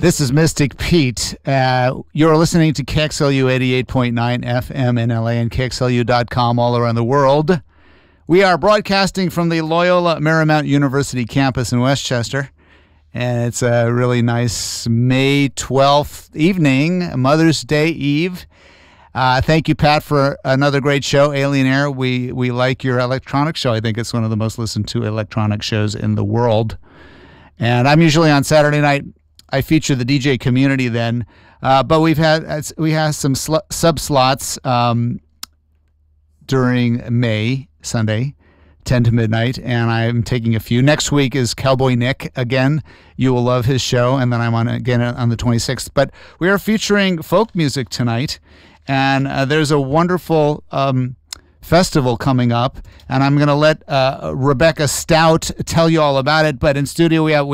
This is Mystic Pete. You're listening to KXLU 88.9 FM in LA and KXLU.com all around the world. We are broadcasting from the Loyola Marymount University campus in Westchester. And it's a really nice May 12th evening, Mother's Day Eve. Thank you, Pat, for another great show, Alien Air. We like your electronic show. I think it's one of the most listened to electronic shows in the world. And I'm usually on Saturday night. I feature the DJ community then. But we have some sub slots during May, Sunday, 10 to midnight, and I'm taking a few. Next week is Cowboy Nick again. You will love his show, and then I'm on again on the 26th. But we are featuring folk music tonight, and there's a wonderful festival coming up, and I'm going to let Rebecca Stout tell you all about it. But in studio we have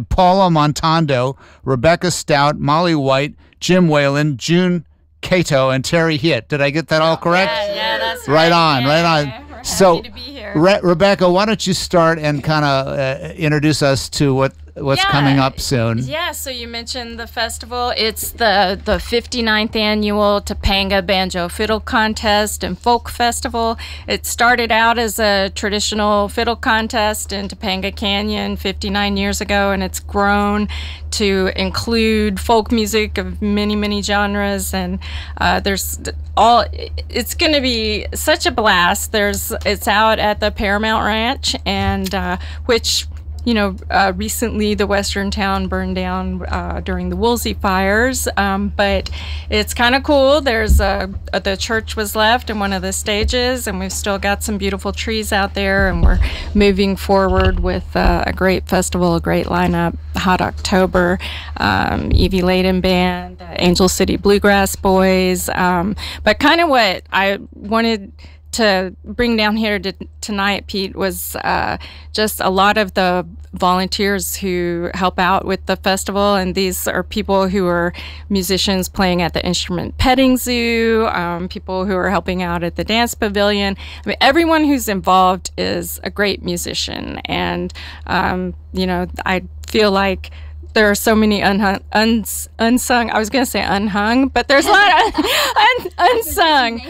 Paula Montondo, Rebecca Stout, Molly White, Jim Whelan, June Kato, and Teri Hitt. Did I get that all correct? Yeah, that's right. Right on. We're so, happy to be here. Rebecca, why don't you start and kind of introduce us to what's coming up soon? Yeah, so you mentioned the festival. It's the 59th annual Topanga Banjo Fiddle Contest and Folk Festival. It started out as a traditional fiddle contest in Topanga Canyon 59 years ago, and it's grown to include folk music of many, many genres, and it's going to be such a blast. It's out at the Paramount Ranch, and which, recently the western town burned down during the Woolsey fires, but it's kind of cool. The church was left in one of the stages, and we've still got some beautiful trees out there, and we're moving forward with a great festival, a great lineup. Hot October, Evie Layden Band, Angel City Bluegrass Boys, but kind of what I wanted to bring down here tonight, Pete, was just a lot of the volunteers who help out with the festival, and these are people who are musicians playing at the instrument petting zoo, people who are helping out at the dance pavilion. I mean, everyone who's involved is a great musician, and I feel like there are so many unsung, I was going to say unhung, but there's a lot of unsung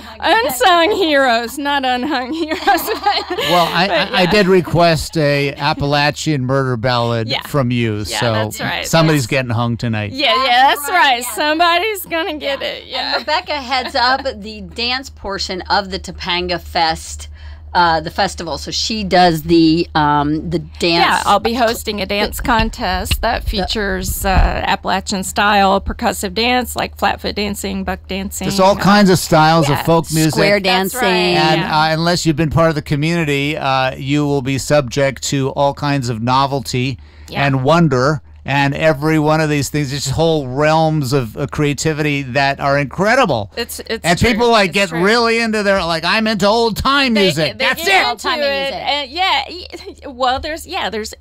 heroes, not unhung heroes. Well, I did request a Appalachian murder ballad from you, so that's right. Somebody's getting hung tonight. Yeah, that's right. Yeah. Somebody's going to get it, And Rebecca heads up the dance portion of the Topanga Fest, the festival, so she does the dance. Yeah, I'll be hosting a dance contest that features Appalachian style percussive dance, like flatfoot dancing, buck dancing. There's all kinds of styles of folk music, square dancing, and unless you've been part of the community, you will be subject to all kinds of novelty and wonder. And every one of these things, it's whole realms of creativity that are incrable. It's and true. People get really into I'm into old time music. That's it. Old time music. And well, there's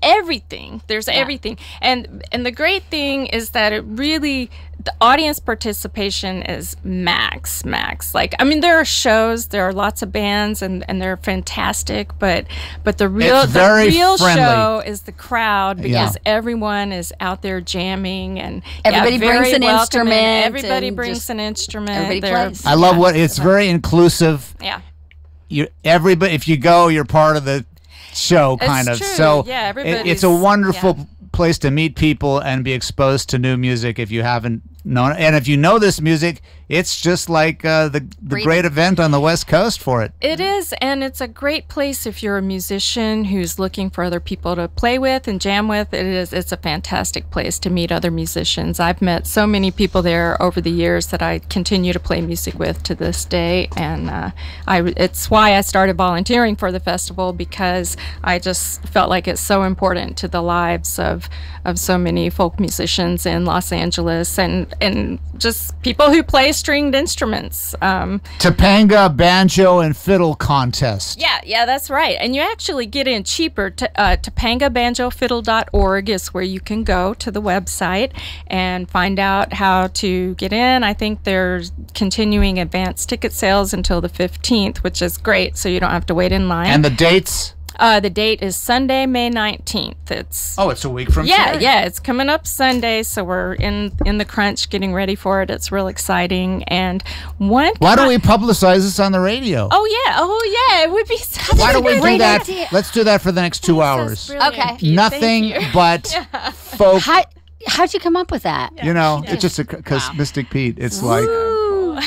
everything. There's everything. And the great thing is that the audience participation is max. There are shows, there are lots of bands, and they're fantastic, but the real show is the crowd, because everyone is out there jamming, and everybody brings an instrument. Everybody brings an instrument. Everybody plays. I love it's very inclusive. Yeah. Everybody, if you go, you're part of the show, kind of. True. So it's a wonderful place to meet people and be exposed to new music if you haven't known it. And if you know this music, it's just like the great event on the West Coast for it. It is, and it's a great place if you're a musician who's looking for other people to play with and jam with. It's a fantastic place to meet other musicians. I've met so many people there over the years that I continue to play music with to this day, and it's why I started volunteering for the festival, because I just felt like it's so important to the lives of so many folk musicians in Los Angeles, and just people who play stringed instruments. Topanga Banjo and Fiddle Contest. Yeah, that's right. And you actually get in cheaper. TopangaBanjoFiddle.org is where you can go to the website and find out how to get in. I think there's continuing advanced ticket sales until the 15th, which is great, so you don't have to wait in line. And the dates? The date is Sunday, May 19th. It's a week from today. Yeah, it's coming up Sunday, so we're in the crunch getting ready for it. It's real exciting. And why don't we publicize this on the radio? Oh yeah, it would be such Why a don't we good do that? idea. Let's do that for the next 2 hours. Okay. Nothing but folk. How'd you come up with that? It's just because Mystic Pete. It's like Ooh.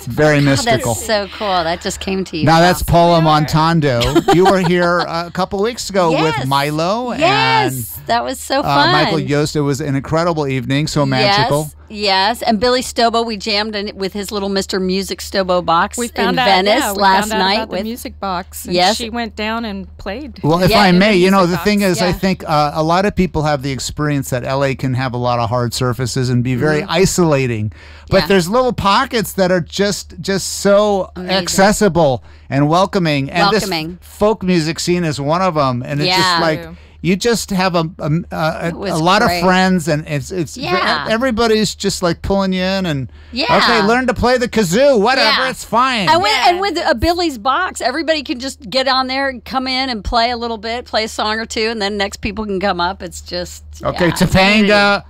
very mystical. That's so cool. That just came to you. Now that's Paula Montondo. You were here a couple weeks ago with Milo. Yes, that was so fun. Michael Yost. It was an incredible evening. So magical. Yes, and Billy Stobo, we jammed in with his little Mr. Music Stobo box we found in Venice last night. About the music box. And she went down and played. Well, if I may, the thing is, I think a lot of people have the experience that LA can have a lot of hard surfaces and be very isolating. But there's little pockets that are just so accessible and welcoming. And this folk music scene is one of them. And it's just like... You just have a lot of friends, and it's everybody's just like pulling you in, and okay, learn to play the kazoo, whatever, it's fine. And with a Billy's box, everybody can just get on there and come in and play a little bit, play a song or two, and then next people can come up. It's just Topanga,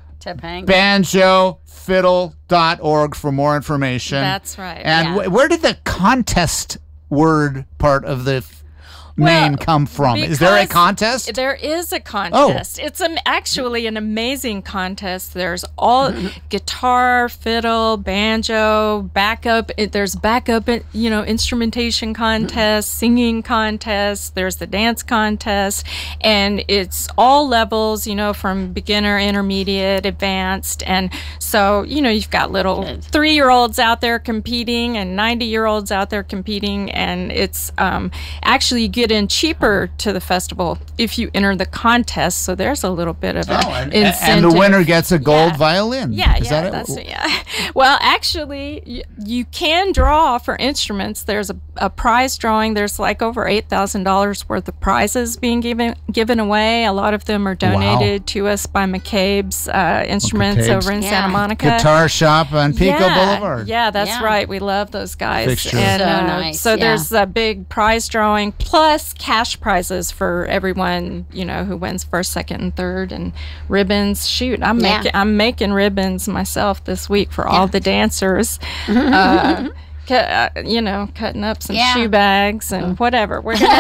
Banjo, Fiddle.org for more information. That's right. And where did the contest word part of the name come from? Is there a contest? There is a contest. It's actually an amazing contest. There's all guitar, fiddle, banjo, backup. There's backup, instrumentation contest, singing contest. There's the dance contest, and it's all levels, from beginner, intermediate, advanced. And so, you've got little 3-year-olds out there competing and 90-year-olds out there competing, and it's actually get in cheaper to the festival if you enter the contest. So there's a little bit of an incentive. And the winner gets a gold violin. Well, actually, you can draw for instruments. There's a prize drawing. There's like over $8,000 worth of prizes being given away. A lot of them are donated to us by McCabe's Instruments over in Santa Monica. Guitar shop on Pico Boulevard. Yeah, that's right. We love those guys. Fixture. And, so nice. So there's a big prize drawing plus cash prizes for everyone, who wins first, second, and third, and ribbons. Shoot, I'm making ribbons myself this week for all the dancers. Cutting up some shoe bags and whatever. We're gonna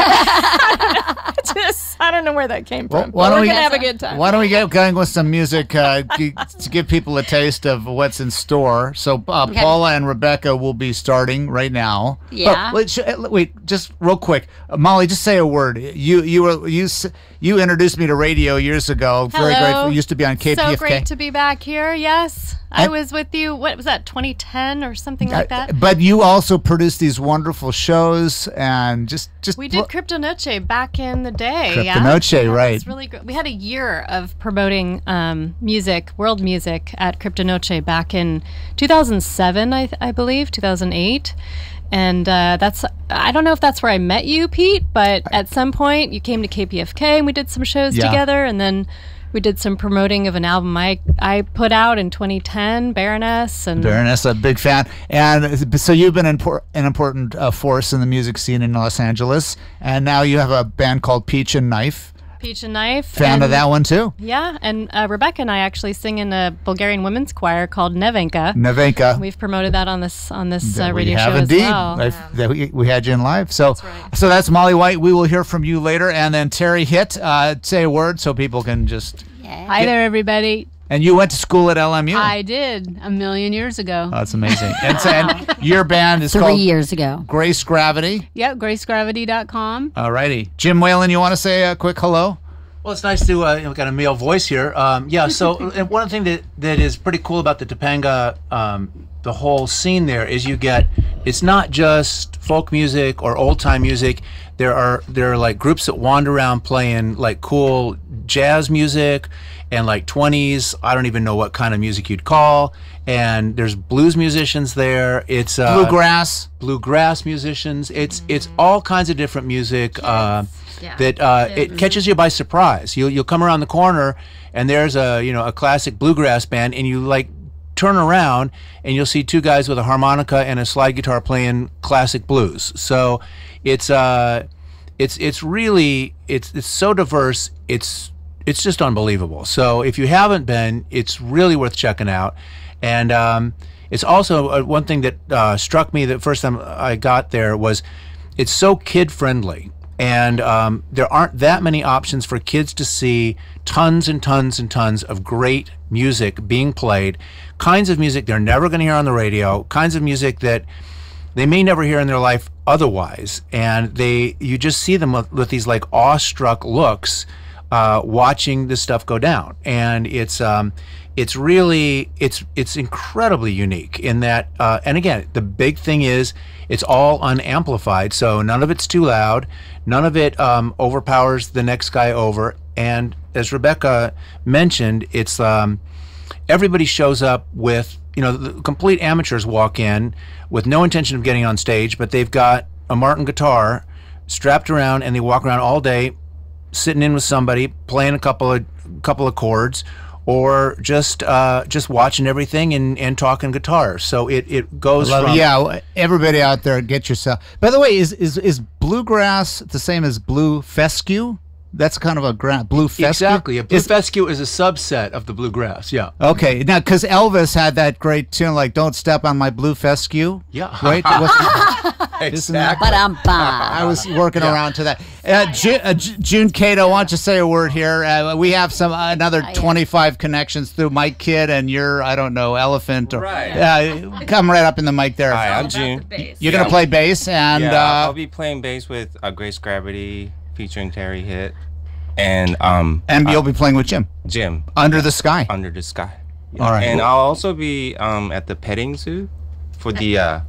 I don't know where that came from. We're gonna have a good time. Why don't we get going with some music to give people a taste of what's in store? So Paula and Rebecca will be starting right now. Yeah. Wait, just real quick, Molly, just say a word. You introduced me to radio years ago. Hello. Very grateful. You used to be on KPFK. So great to be back here. Yes, I was with you. What was that? 2010 or something like that. But you also produced these wonderful shows, and just we did Crypto Noche back in the day. Crypto Noche, right? It's really great. We had a year of promoting world music at Crypto Noche back in 2007, I believe, 2008. And I don't know if that's where I met you, Pete, but at some point you came to KPFK and we did some shows together, and then we did some promoting of an album I put out in 2010, Baroness. Baroness, a big fan. And so you've been an important force in the music scene in Los Angeles, and now you have a band called Peach and Knife. Peach and Knife. Fan of that one too. Yeah, and Rebecca and I actually sing in a Bulgarian women's choir called Nevenka. Nevenka. We've promoted that on this radio we show have as indeed. well. We had you in live. So that's right. So that's Molly White. We will hear from you later, and then Teri Hitt. Say a word so people can just. Hi there, everybody. And you went to school at LMU. I did, a million years ago. Oh, that's amazing. And your band is 3 called years ago. Grace Gravity. Yep, gracegravity.com. All righty. Jim Whelan, you want to say a quick hello? Well, it's nice to got a male voice here. So and one thing that is pretty cool about the Topanga, the whole scene there is it's not just folk music or old time music. There are like groups that wander around playing like cool jazz music and like 20s. I don't even know what kind of music you'd call. And there's blues musicians there. It's bluegrass musicians. It's all kinds of different music. It catches you by surprise. You'll come around the corner and there's a classic bluegrass band, and you like turn around and you'll see two guys with a harmonica and a slide guitar playing classic blues. So it's it's really it's so diverse. It's just unbelievable. So if you haven't been, it's really worth checking out. And it's also one thing that struck me the first time I got there was it's so kid friendly. And there aren't that many options for kids to see tons and tons and tons of great music being played, kinds of music they're never going to hear on the radio, kinds of music that they may never hear in their life otherwise. And you just see them with these like awestruck looks watching this stuff go down. And it's really incredibly unique in that, and again, the big thing is it's all unamplified, so none of it's too loud, none of it overpowers the next guy over. And as Rebecca mentioned, it's everybody shows up with, the complete amateurs walk in with no intention of getting on stage, but they've got a Martin guitar strapped around, and they walk around all day sitting in with somebody playing a couple of chords, or just watching everything and talking guitar. So it goes from... Yeah, everybody out there, get yourself... By the way, is bluegrass the same as blue fescue? That's kind of a blue fescue? Exactly. A blue fescue is a subset of the bluegrass, yeah. Okay. Now, because Elvis had that great tune, like, Don't Step on My Blue Fescue. Yeah. Right? Exactly. I was working around to that. June Kato, why don't you say a word here? We have another 25 connections through Mike Kidd and your, I don't know, Elephant. Right. Come right up in the mic there. Hi, I'm June. You're going to play bass, and... I'll be playing bass with Grace Gravity featuring Teri, Hitt. And you'll be playing with Jim. Under the Sky. Under the Sky. Yeah. All right. And I'll also be at the petting zoo for the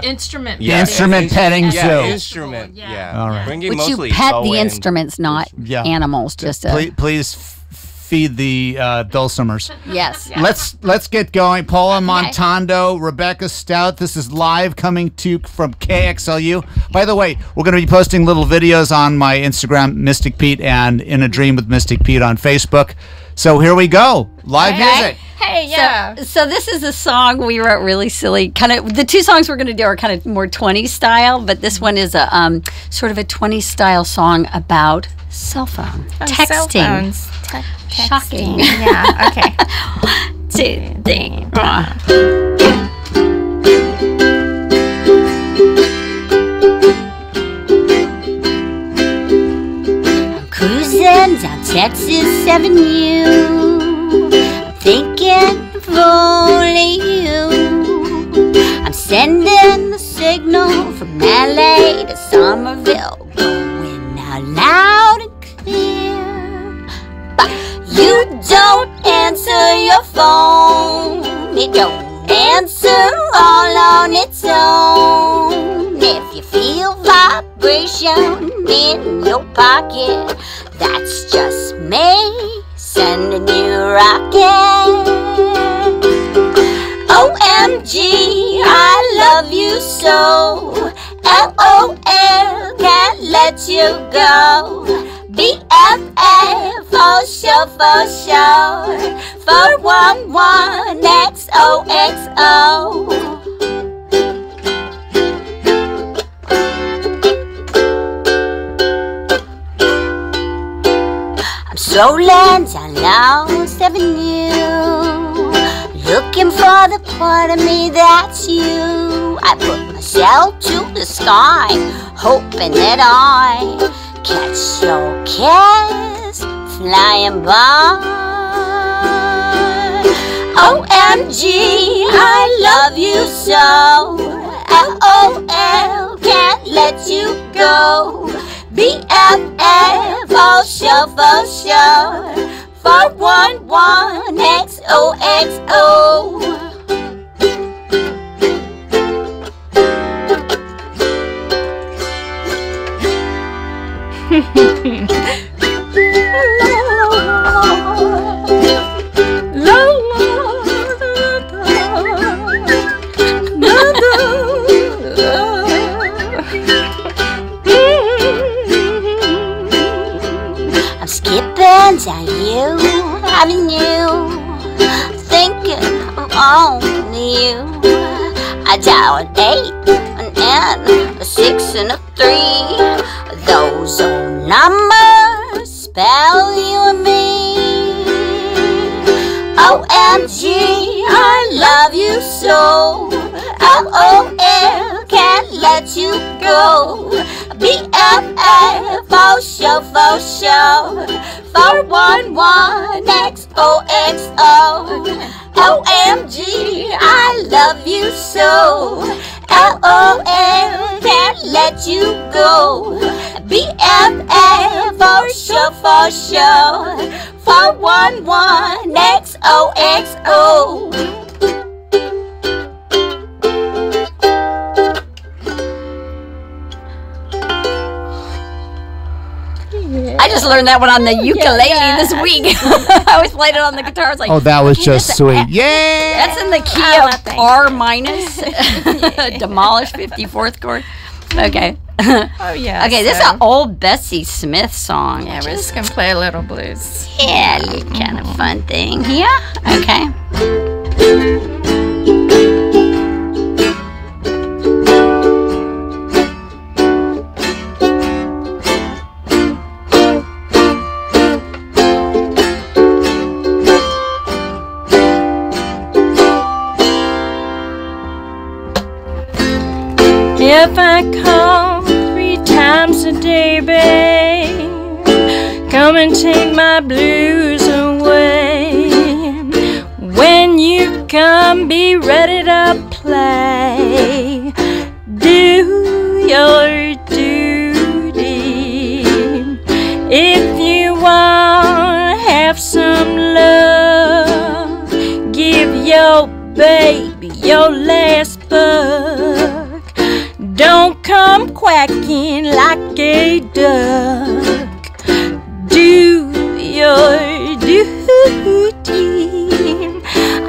instrument. The instrument petting zoo. Yeah, instrument. Yeah. All right. Which you pet the instruments, not animals. Just please feed the dulcimers. Yes. Let's get going. Paula Montondo, Rebecca Stout. This is live coming to you from KXLU. By the way, we're going to be posting little videos on my Instagram, Mystic Pete, and In a Dream with Mystic Pete on Facebook. So here we go. Live music. Hey, yeah. So this is a song we wrote really silly. Kind of the two songs we're going to do are kind of more 20s style, but this one is a sort of a 20s style song about cell phone texting. Cell phones. Shocking. Yeah. Okay. 1, 2, 3, 4. I'm cruising down Texas Avenue. I'm thinking of only you. I'm sending the signal from LA to Somerville, going out loud and clear. But you don't answer your phone. It don't answer all on its own. If you feel vibration in your pocket, that's just me sending you a rocket. OMG, I love you so. LOL, can't let you go. BFF, for sure. 411 XOXO. I'm strolling down Lost Avenue, looking for the part of me that's you. I put myself to the sky, hoping that I catch your kiss flying by. OMG, I love you so. LOL, can't let you go. BFF, for sure. 411 XOXO. I'm skipping down you avenue, thinking of only you. I dial an 8, an N, a 6, and a 3. Those old numbers spell you and me. OMG, I love you so. LOL, can't let you go. BFF, for sure, for sure. 411 XOXO. OMG, I love you so. LOL, can't let you go. BFF, for sure, for sure. 411 XOXO. I just learned that one on the ukulele this week. I always played it on the guitar. I was like, Oh, that was okay, just that's sweet. Yeah. That's in the key of R minus. Demolish 54th chord. Okay. Oh, yeah. Okay, this is an old Bessie Smith song. Yeah, we're just going to play a little blues. Yeah, kind of fun thing here. Okay. If I call 3 times a day, babe, come and take my blues away. When you come, be ready to play. Do your duty. If you want to have some love, give your baby your last buck. Don't come quacking like a duck. Do your duty.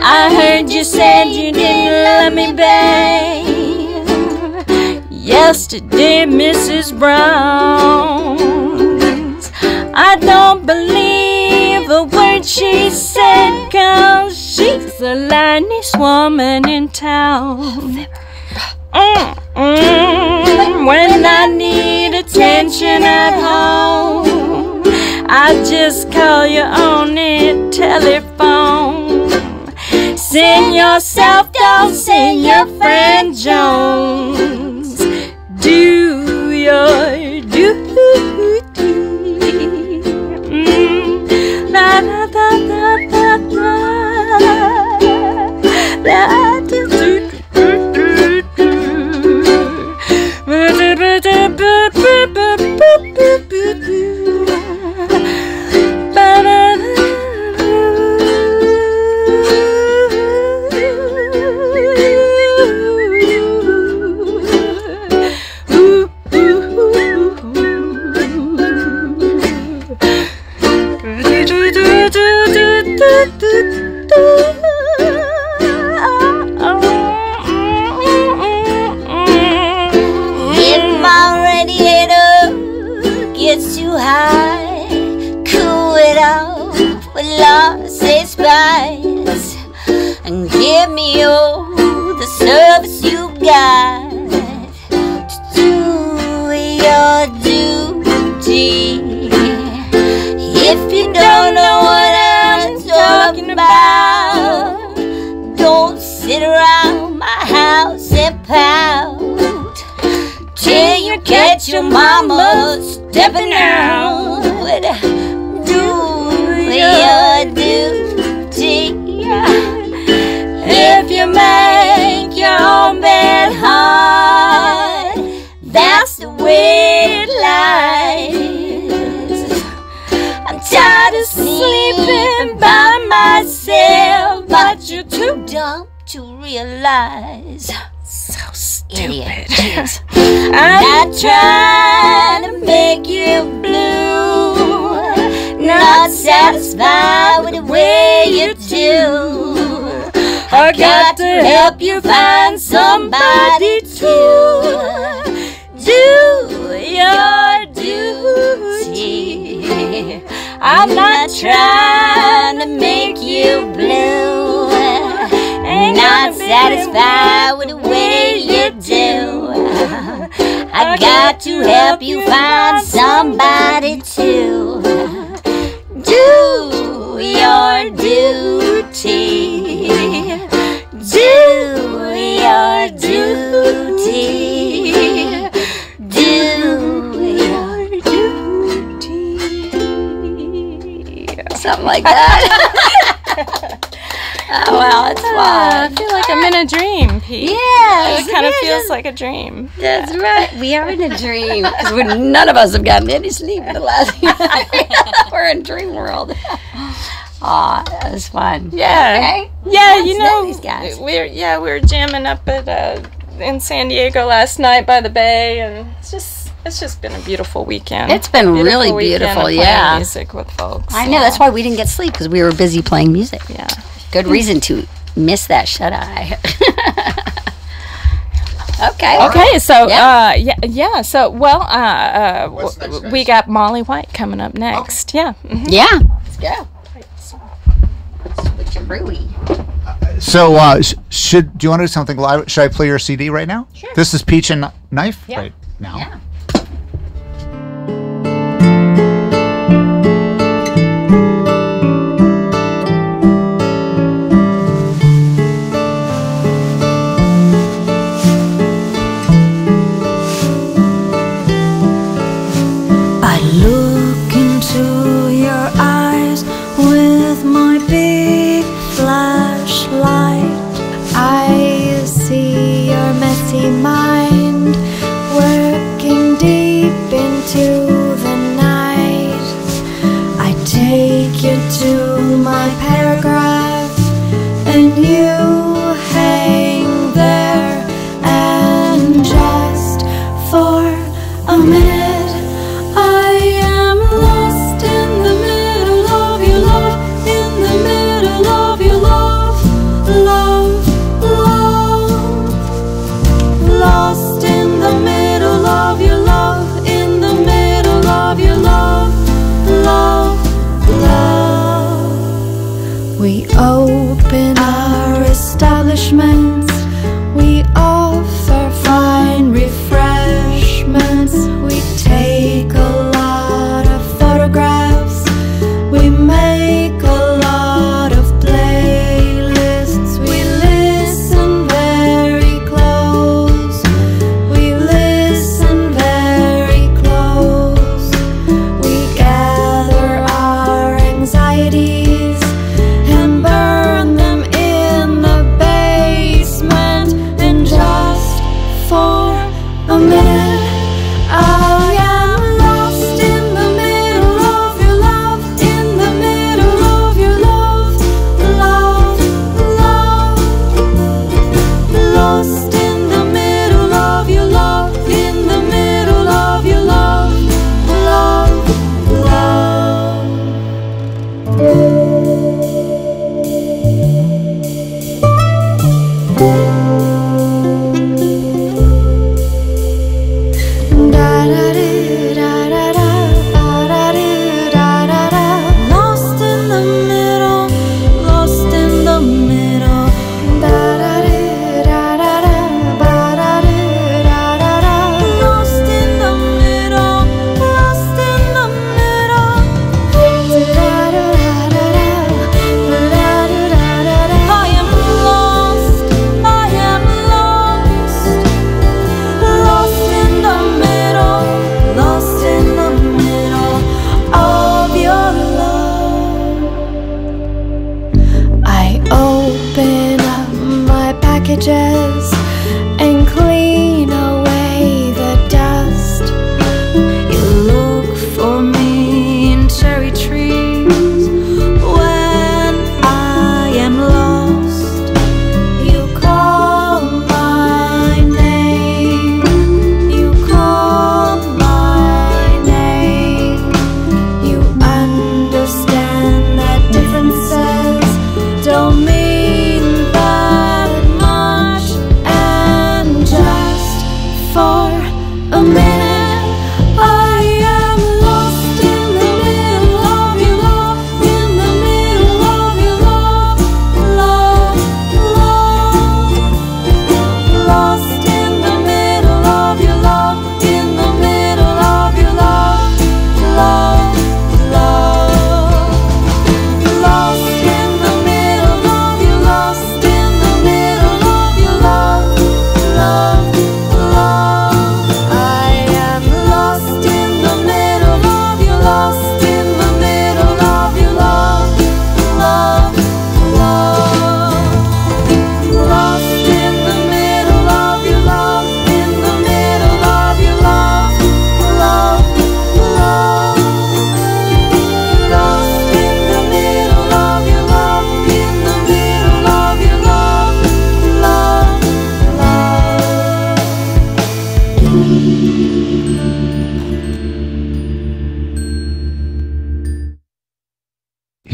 I heard you said you didn't love me, babe. Yesterday, Mrs. Brown's. I don't believe a word she said, 'cause she's the lightest woman in town. When I need attention at home, I just call you on the telephone. Send yourself, don't send your friend Jones. Do your duty. La da da da da da. La da da. And give me all the service you got to do your duty. If you don't know what I'm talking about, don't sit around my house and pout till you catch your mama stepping out. Do your duty. If you make your own bed hard, that's the way it lies. I'm tired of sleeping by myself, but you're too dumb to realize. So stupid. Idiot. I'm not trying to make you blue, not satisfied with the way you do. I got to help you find somebody to do your duty. I'm not trying to make you blue, not satisfied with the way you do. I got to help you find somebody to do your duty. Do your duty. Do your duty. Something like that. Oh, well, it's fun. I feel like I'm in a dream, Pete. Yes, It kind of it feels is. like a dream. That's right. We are in a dream because none of us have gotten any sleep in the last. We're in dream world. Aw, that was fun. Yeah. Okay. Yeah, Let's you know know, these guys. we were jamming up at in San Diego last night by the bay, and it's just been a beautiful weekend. It's been really weekend beautiful, of playing yeah. music with folks. I know. That's why we didn't get sleep because we were busy playing music. Yeah. Good reason to miss that shut eye. Okay. Okay, so Yeah. So What's next, guys? we got Molly White coming up next. Yeah. Mhm. Yeah. Let's go. Switcheroo. So, do you want to do something live? Should I play your CD right now? Sure. This is Peach and Knife right now. Yeah. I look into your eyes with my big flashlight. I see your messy mind working deep into the night. I take you to my paragraph and you hang there, and just for a minute I am lost in the middle of your love, in the middle of your love, love, love. Lost in the middle of your love, in the middle of your love, love, love. We open our establishments, we offer fine refreshments, we take a lot of photographs, we make a lot of playlists, we listen very close, we listen very close, we gather our anxieties and burn them in the basement, and just for a minute I am lost in the middle of your love, in the middle of your love, love, love. Lost in the middle of your love, in the middle of your love, love, lost in the middle, lost in the middle. Lost in the middle, lost in the middle. I am lost, I am lost. Lost in the middle, lost in the middle of your love. I open up my packages and clean away the dust. You look for me in cherry trees when I am lost. You call my name, you call my name. You understand that differences don't mean that much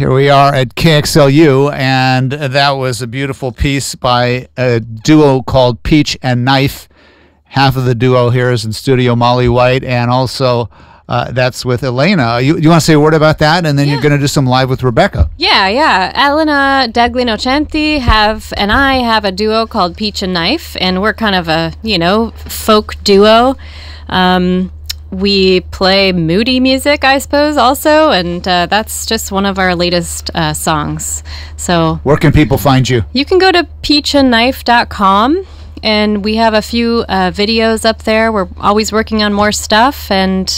Here we are at KXLU, and that was a beautiful piece by a duo called Peach and Knife. Half of the duo here is in studio, Molly White, and also that's with Elena. You want to say a word about that, and then you're going to do some live with Rebecca. Yeah. Elena Daglino-Centi and I have a duo called Peach and Knife, and we're kind of a, folk duo. We play moody music, I suppose, also, and that's just one of our latest songs. So, where can people find you? You can go to peachandknife.com, and we have a few videos up there. We're always working on more stuff, and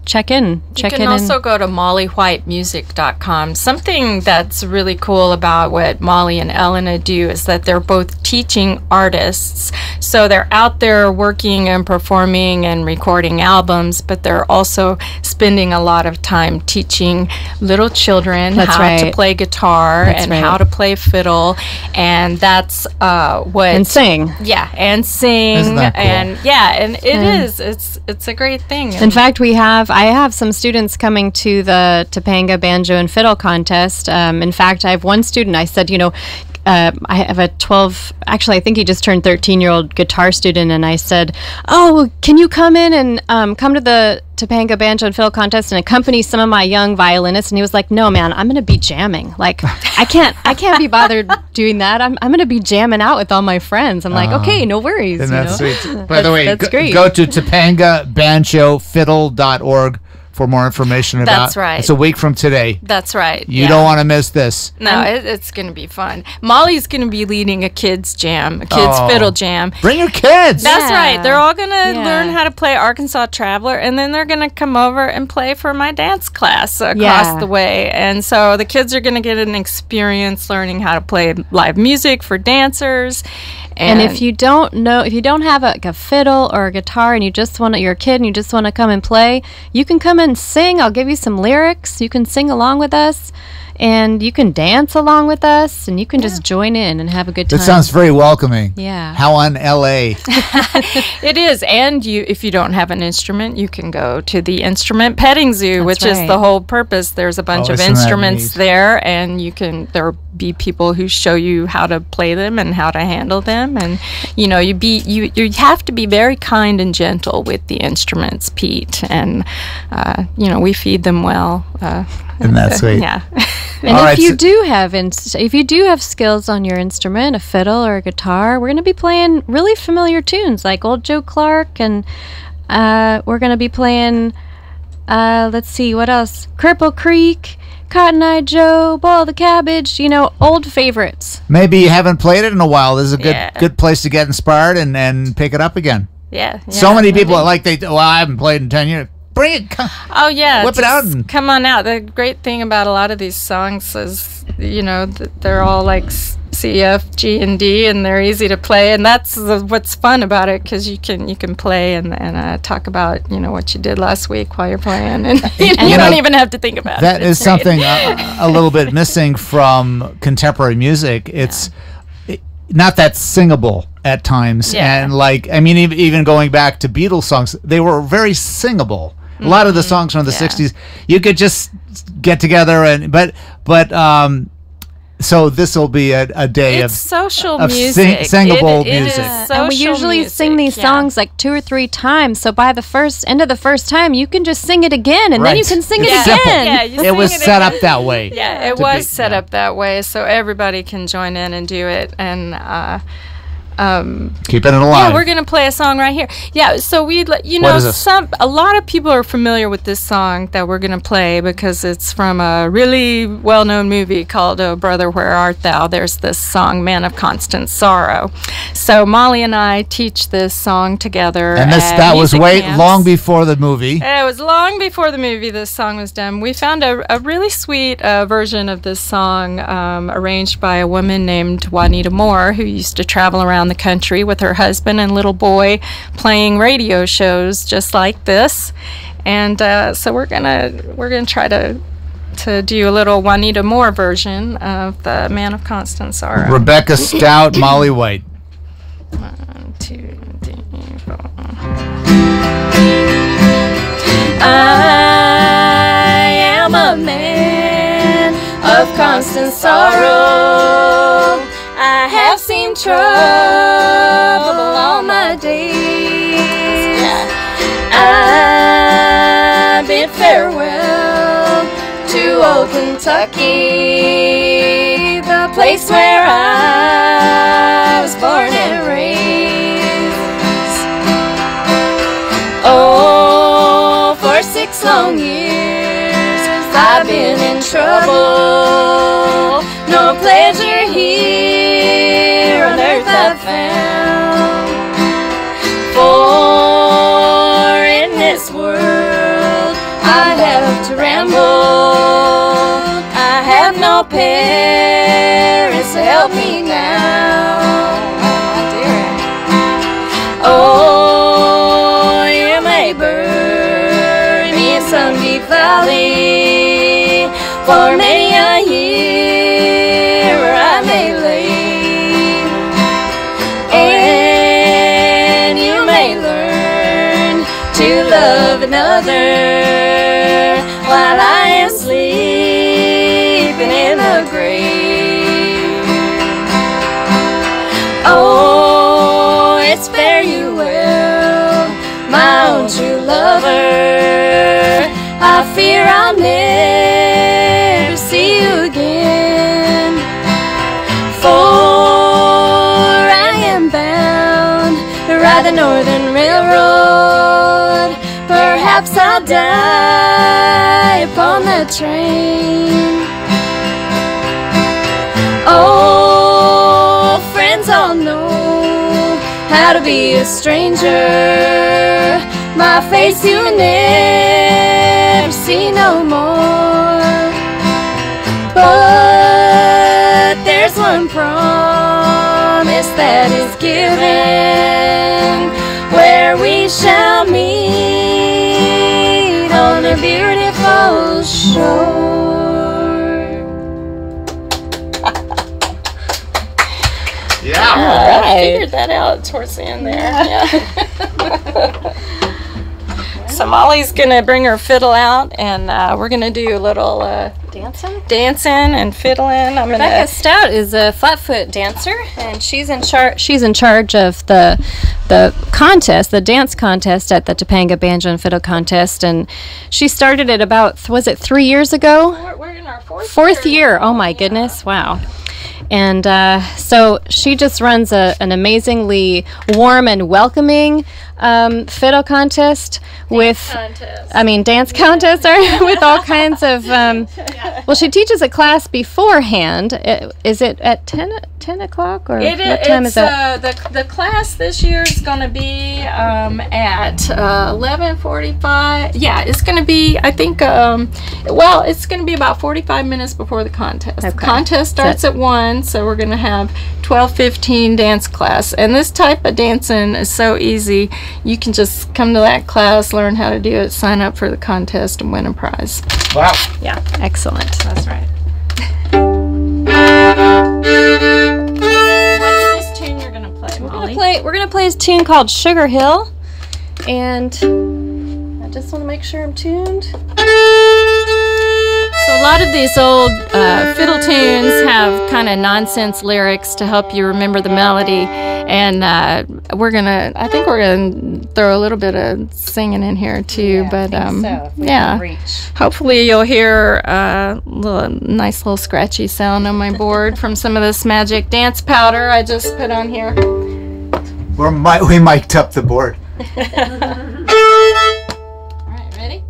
check in. You can also go to mollywhitemusic.com. Something that's really cool about what Molly and Elena do is that they're both teaching artists. So they're out there working and performing and recording albums, but they're also spending a lot of time teaching little children how to play guitar how to play fiddle. And that's and sing. Yeah, and sing. Isn't that cool? And it is. It's a great thing. In fact, I have some students coming to the Topanga Banjo and Fiddle contest. In fact, I have one student. I said, I have a 12, actually I think he just turned 13-year-old guitar student, and I said, oh, can you come in and come to the Topanga Banjo and Fiddle contest and accompany some of my young violinists? And he was like, no, man, I'm going to be jamming. Like, I can't be bothered doing that. I'm going to be jamming out with all my friends. I'm like, okay, no worries. Isn't that sweet? By the way, that's great. Go to topangabanjofiddle.org for more information about. That's right. It's a week from today. That's right. You don't want to miss this. No, it's going to be fun. Molly's going to be leading a kids jam, a kids fiddle jam. Bring your kids. That's right. They're all going to learn how to play Arkansas Traveler, and then they're going to come over and play for my dance class across the way. And so the kids are going to get an experience learning how to play live music for dancers. And if you don't have a fiddle or a guitar, and you're a kid and you just want to come and play, you can come and sing. I'll give you some lyrics. You can sing along with us, and you can dance along with us, and you can just join in and have a good time. That sounds very welcoming. Yeah. How on LA? It is. And if you don't have an instrument, you can go to the instrument petting zoo, which is the whole purpose. There's a bunch of instruments there, and there'll be people who show you how to play them and how to handle them. And you have to be very kind and gentle with the instruments, Pete. And we feed them well. Isn't that sweet? Yeah. And if you do have skills on your instrument, a fiddle or a guitar, we're going to be playing really familiar tunes like Old Joe Clark, and we're going to be playing, let's see, what else? Cripple Creek, Cotton Eye Joe, Boil the Cabbage, old favorites. Maybe you haven't played it in a while. This is a good place to get inspired and pick it up again. Yeah. So many people I haven't played in 10 years. Bring it. Oh, yeah. Whip it out. And come on out. The great thing about a lot of these songs is, they're all like C, F, G, and D, and they're easy to play. And that's what's fun about it, because you can play and talk about, what you did last week while you're playing. And you don't even have to think about it. That is something a little bit missing from contemporary music. It's not that singable at times. And even going back to Beatles songs, they were very singable. A lot of the songs from the 60s, you could just get together so this will be a day of social music, singable music. And we usually sing these songs like 2 or 3 times. So by the end of the first time, you can just sing it again, and then you can sing it again. It was set up that way. Yeah, it was set up that way, so everybody can join in and do it. And keeping it alive. Yeah, we're gonna play a song right here. Yeah, so a lot of people are familiar with this song that we're gonna play because it's from a really well-known movie called "Oh Brother, Where Art Thou." There's this song, "Man of Constant Sorrow." So Molly and I teach this song together. And that was long before the movie. It was long before the movie. This song was done. We found a really sweet version of this song arranged by a woman named Juanita Moore, who used to travel around the country with her husband and little boy playing radio shows just like this. And so we're gonna try to do a little Juanita Moore version of the Man of Constant Sorrow. Rebecca Stout, Molly White. 1, 2, 3, 4. I am a man constant sorrow. I have seen trouble all my days. I bid farewell to old Kentucky, the place where I was born and raised. Oh, for 6 long years I've been in trouble. No pleasure here on earth I've found. For in this world I have to ramble. I have no parents to help me now. Oh, you may bury me in some deep valley for many a year where I may lay, and you may learn to love another while I am sleeping in the grave. Oh, it's fare you well, my own true lover. I fear I'll never see you again, for I am bound to ride the Northern Railroad. Perhaps I'll die upon that train. Oh, friends all know how to be a stranger. My face you never see no more. But there's one promise that is given, where we shall meet on a beautiful shore. Yeah. I figured that out towards the end there. Yeah. So Molly's gonna bring her fiddle out, and we're gonna do a little dancing and fiddling. Rebecca Stout is a flatfoot dancer, and she's in charge of the contest, the dance contest at the Topanga Banjo and Fiddle contest, and she started it about, was it 3 years ago? We're in our Fourth year. Oh my goodness! Wow. And so she just runs an amazingly warm and welcoming fiddle contest dance contest with all kinds of well, she teaches a class beforehand. Is it at 10 o'clock, or what time is that? The class this year is going to be at 11:45. Yeah, it's going to be, I think, it's going to be about 45 minutes before the contest. Okay. The contest starts at 1, so we're going to have 12:15 dance class. And this type of dancing is so easy. You can just come to that class, learn how to do it, sign up for the contest, and win a prize. Wow. Yeah, excellent. That's right. What's this tune you're going to play, Molly? We're gonna play a tune called Sugar Hill, and I just want to make sure I'm tuned. So a lot of these old fiddle tunes have kind of nonsense lyrics to help you remember the melody, and I think we're gonna throw a little bit of singing in here too. Hopefully you'll hear a nice little scratchy sound on my board from some of this magic dance powder I just put on here. We mic'd up the board. All right, ready?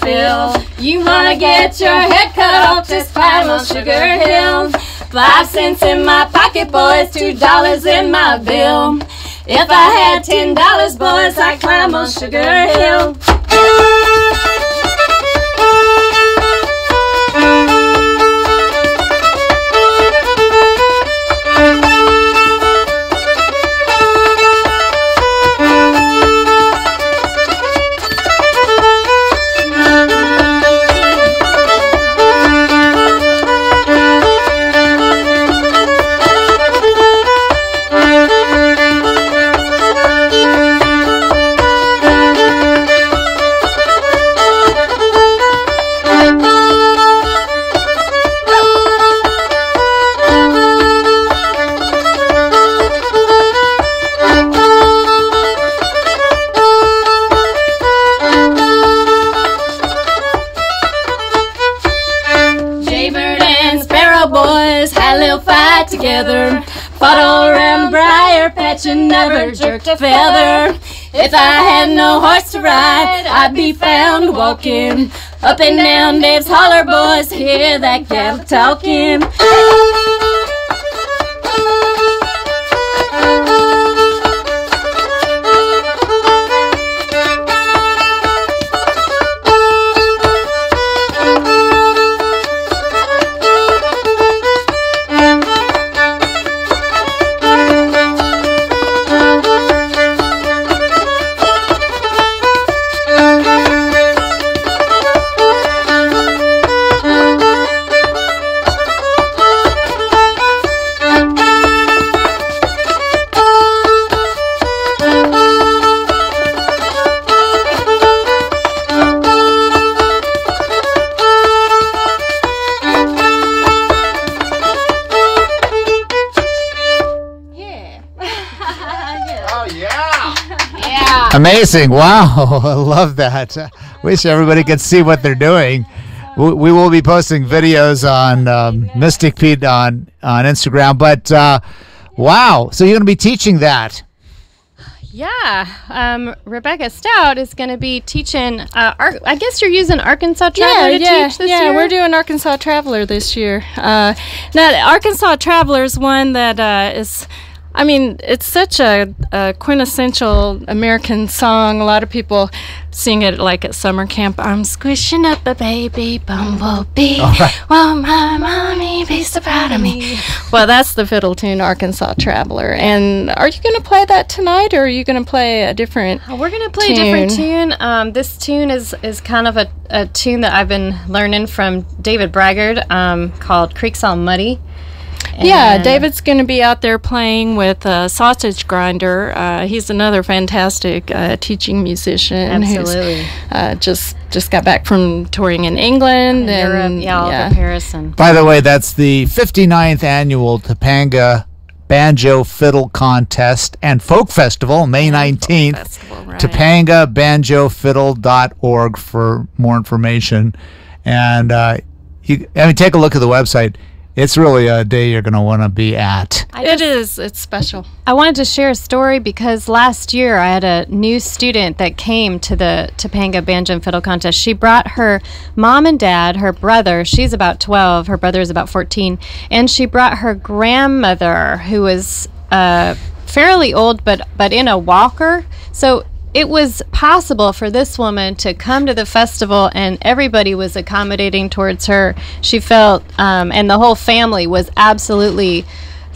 fill. You wanna get your head cut off, just climb on Sugar Hill. 5 cents in my pocket, boys, $2 in my bill. If I had $10, boys, I'd climb on Sugar Hill. Together, fought all around briar patch and never jerked a feather. If I had no horse to ride, I'd be found walking up and down Dave's holler, boys, hear that cattle talking. Amazing. Wow. I love that. Wish everybody could see what they're doing. We will be posting videos on Mystic Pete on Instagram. But wow. So you're going to be teaching that. Yeah. Rebecca Stout is going to be teaching, I guess you're using Arkansas Traveler to teach this year? Yeah, we're doing Arkansas Traveler this year. Now, Arkansas Traveler is one that is... I mean, it's such a quintessential American song. A lot of people sing it like at summer camp. I'm squishing up a baby bumblebee. Well, my mommy be so proud of me. Well, that's the fiddle tune, Arkansas Traveler. And are you going to play that tonight, or are you going to play a different We're going to play a different tune. This tune is kind of a tune that I've been learning from David Braggart called Creeks All Muddy. Yeah, David's going to be out there playing with Sausage Grinder. He's another fantastic teaching musician. Absolutely. Who's just got back from touring in England and Europe, all over Paris. And by the way, that's the 59th annual Topanga Banjo Fiddle Contest and Folk Festival, May 19th. Festival, right. TopangaBanjoFiddle.org for more information. And take a look at the website. It's really a day you're going to want to be at. It is. It's special. I wanted to share a story because last year I had a new student that came to the Topanga Banjo and Fiddle Contest. She brought her mom and dad, her brother, she's about 12, her brother is about 14, and she brought her grandmother, who was fairly old but in a walker. So it was possible for this woman to come to the festival, and everybody was accommodating towards her. She felt, and the whole family was absolutely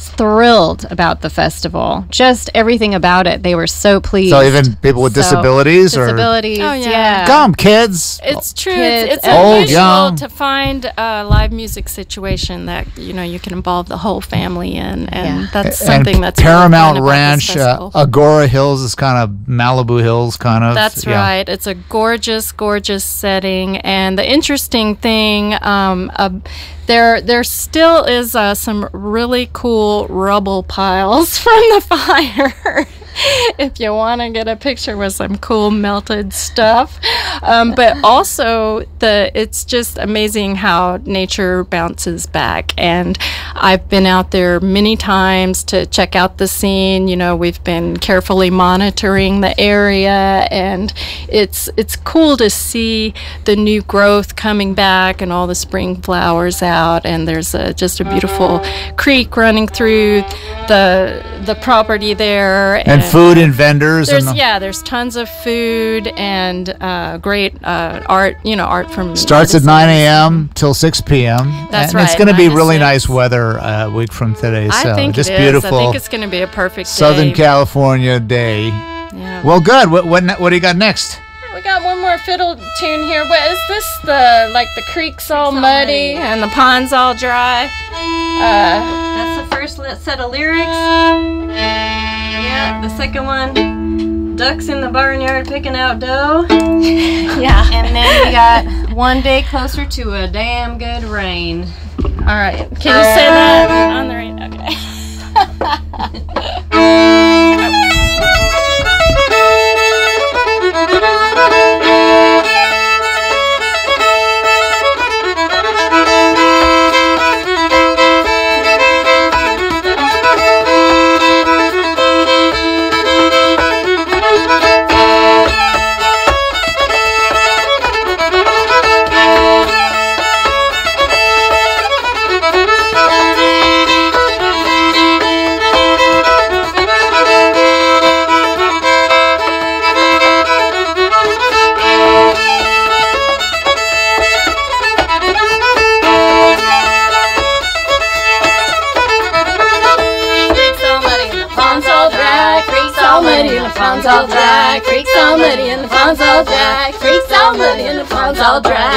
thrilled about the festival. Just everything about it. They were so pleased. So even people with disabilities? Disabilities, yeah. Come, kids. It's true. Kids, It's old, unusual young. to find a live music situation that, you can involve the whole family in. And that's something and that's Paramount really fun about this Ranch, festival. Agora Hills is kind of Malibu Hills kind of. That's right. It's a gorgeous, gorgeous setting. And the interesting thing, there still is some really cool rubble piles from the fire. if you want to get a picture with some cool melted stuff. But also, it's just amazing how nature bounces back. And I've been out there many times to check out the scene. You know, we've been carefully monitoring the area, and it's cool to see the new growth coming back and all the spring flowers out. And there's just a beautiful creek running through the property there. And food and vendors. There's tons of food and great art. You know, art from starts at 9 a.m. till 6 p.m. That's and right. It's going to be 9 to really 6. nice weather a week from today. So I think just it is. beautiful. I think it's going to be a perfect Southern day. California day. Yeah. Well, good. What do you got next? We got one more fiddle tune here. What is this? The creek's all muddy and the pond's all dry. That's the first set of lyrics. Yeah, the second one, ducks in the barnyard picking out dough. Yeah. And then we got one day closer to a damn good rain. All right. Can you say that on the radio? Pond's all dry, creek's all muddy and the pond's all dry, creek's all muddy and the pond's all dry.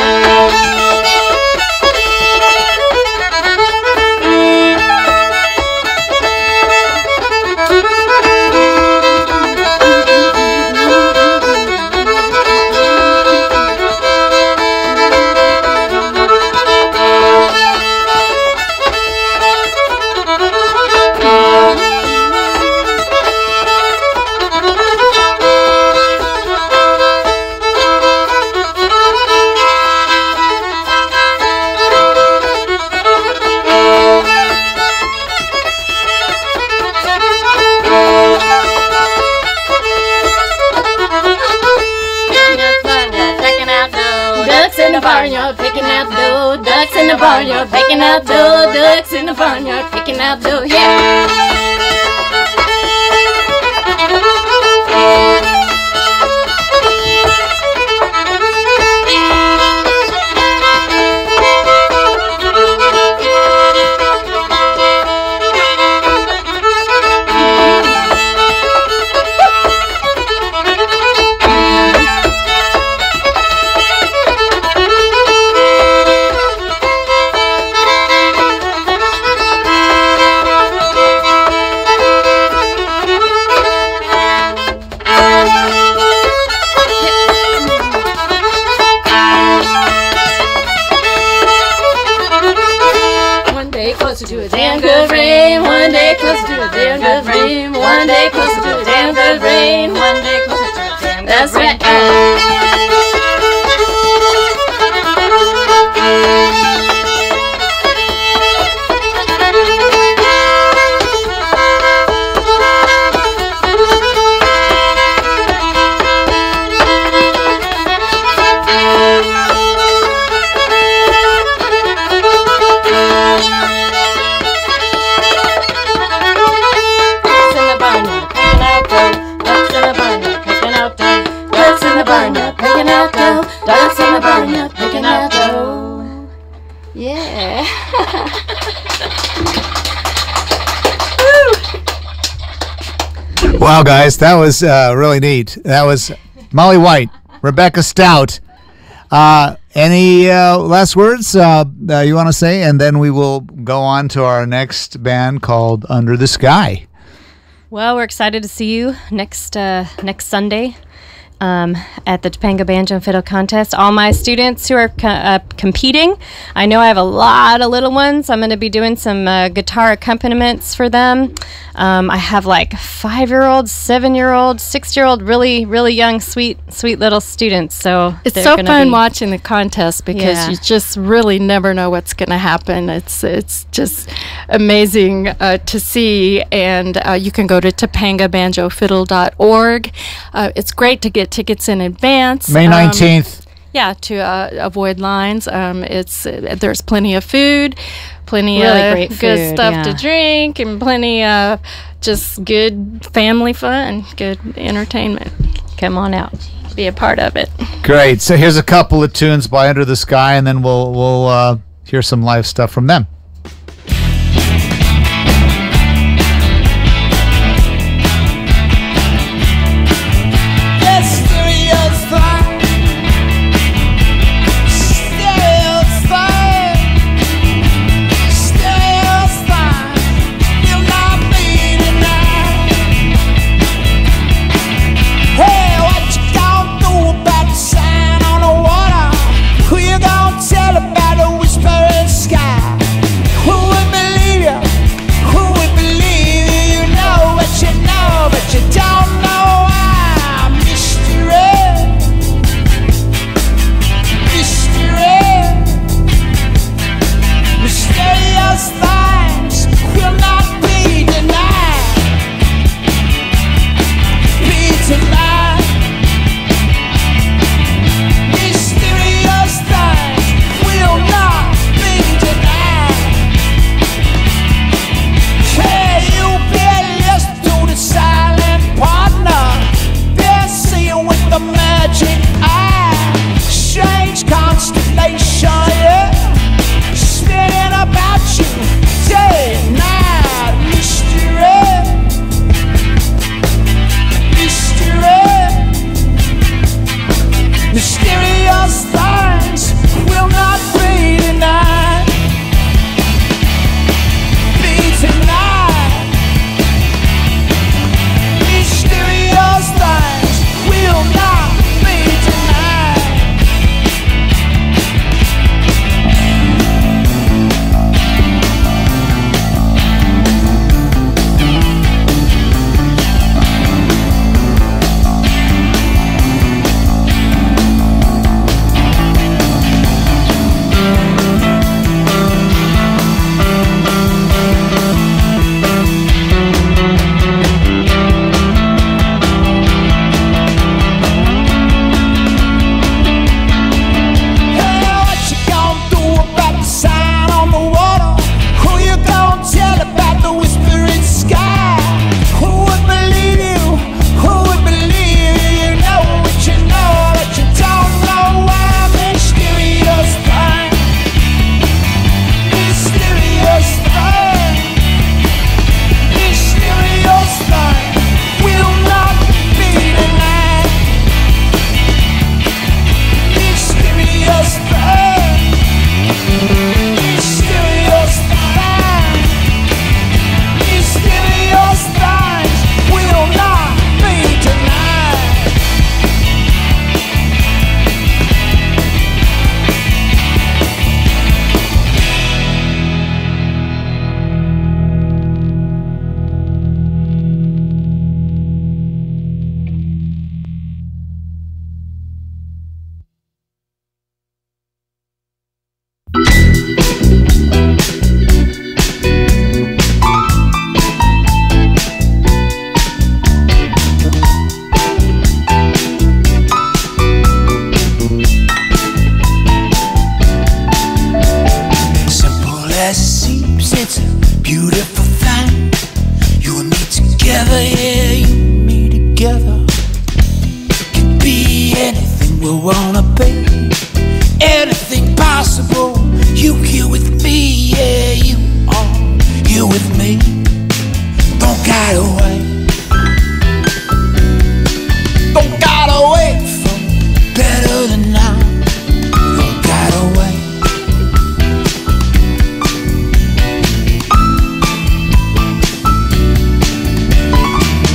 Barnyard picking out dough, ducks in the barnyard picking out dough, ducks in the barnyard picking out dough, yeah. That's right. Wow, guys, that was really neat. That was Molly White, Rebecca Stout. Any last words you want to say? And then we will go on to our next band called Under the Sky. Well, we're excited to see you next Sunday. at the Topanga Banjo and Fiddle Contest. All my students who are competing, I know I have a lot of little ones. I'm going to be doing some guitar accompaniments for them. I have like 5-year-old, 7-year-old, 6-year-old, really, really young, sweet little students. So it's they're so gonna fun be watching the contest because you just really never know what's going to happen. It's just amazing to see, and you can go to topangabanjofiddle.org. It's great to get tickets in advance. May 19th. Yeah, to avoid lines. There's plenty of food, plenty Really of great good food, stuff to yeah. drink, and plenty of just good family fun, good entertainment. come on out. Be a part of it. Great. So here's a couple of tunes by Under the Sky, and then we'll hear some live stuff from them.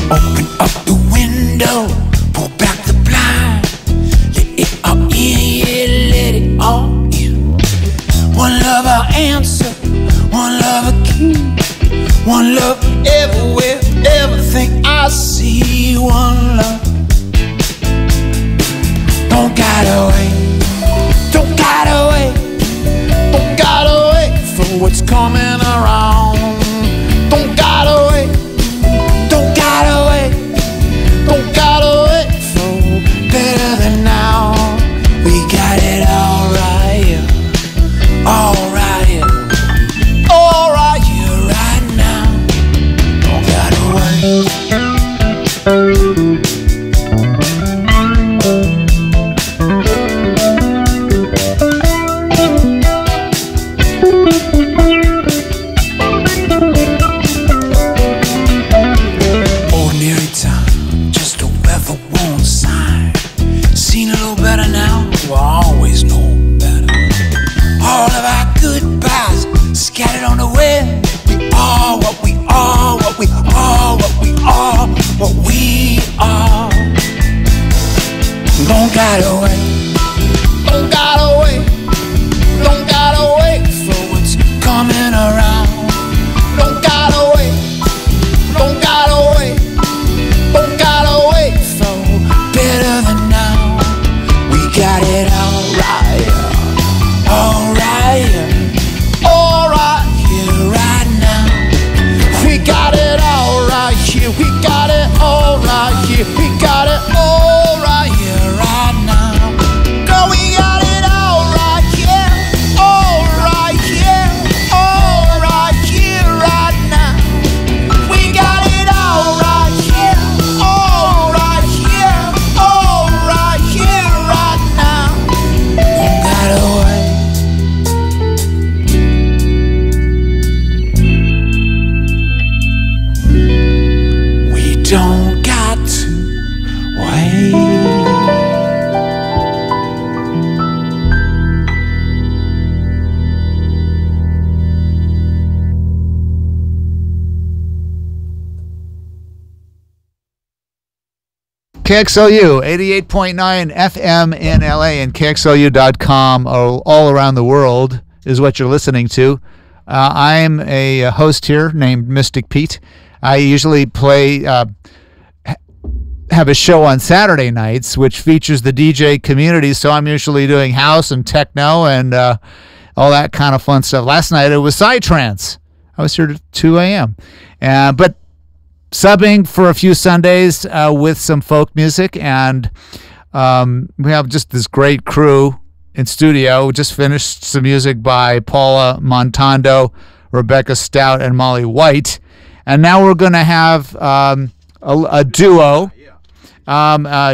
Open up the window, pull back the blind. everywhere, everything I see. One love. Don't gotta wait, don't gotta wait, don't gotta wait for what's coming around. Don't gotta wait, don't gotta wait, don't gotta wait for better than now. We got it all right here, all right here, all right here, right now. Don't gotta wait. Ordinary time, just a weather-worn sign. Seen a little better now, well, I always know better. All of our goodbyes scattered on the wind. We are what we are, what we are, what we are, what we are. Don't gotta wait, don't gotta wait, don't gotta wait for what's coming around. Don't gotta wait, don't gotta wait, don't gotta wait for better than now. We got it all right here, all right here, all right here, right now. We got it all right here, we got it all right here, we got it all right here, right now. Girl, we got it all right here, all right here, all right here, right now. We got it all right here, all right here, all right here, right now. Don't gotta wait. We don't got to wait. KXLU 88.9 FM in LA and KXLU.com all around the world is what you're listening to. I'm a host here named Mystic Pete. I usually play, have a show on Saturday nights, which features the DJ community. So I'm usually doing house and techno and all that kind of fun stuff. Last night it was Psytrance. I was here to 2 a.m. But subbing for a few Sundays with some folk music, and we have just this great crew in studio. We just finished some music by Paula Montondo, Rebecca Stout, and Molly White, and now we're going to have a duo,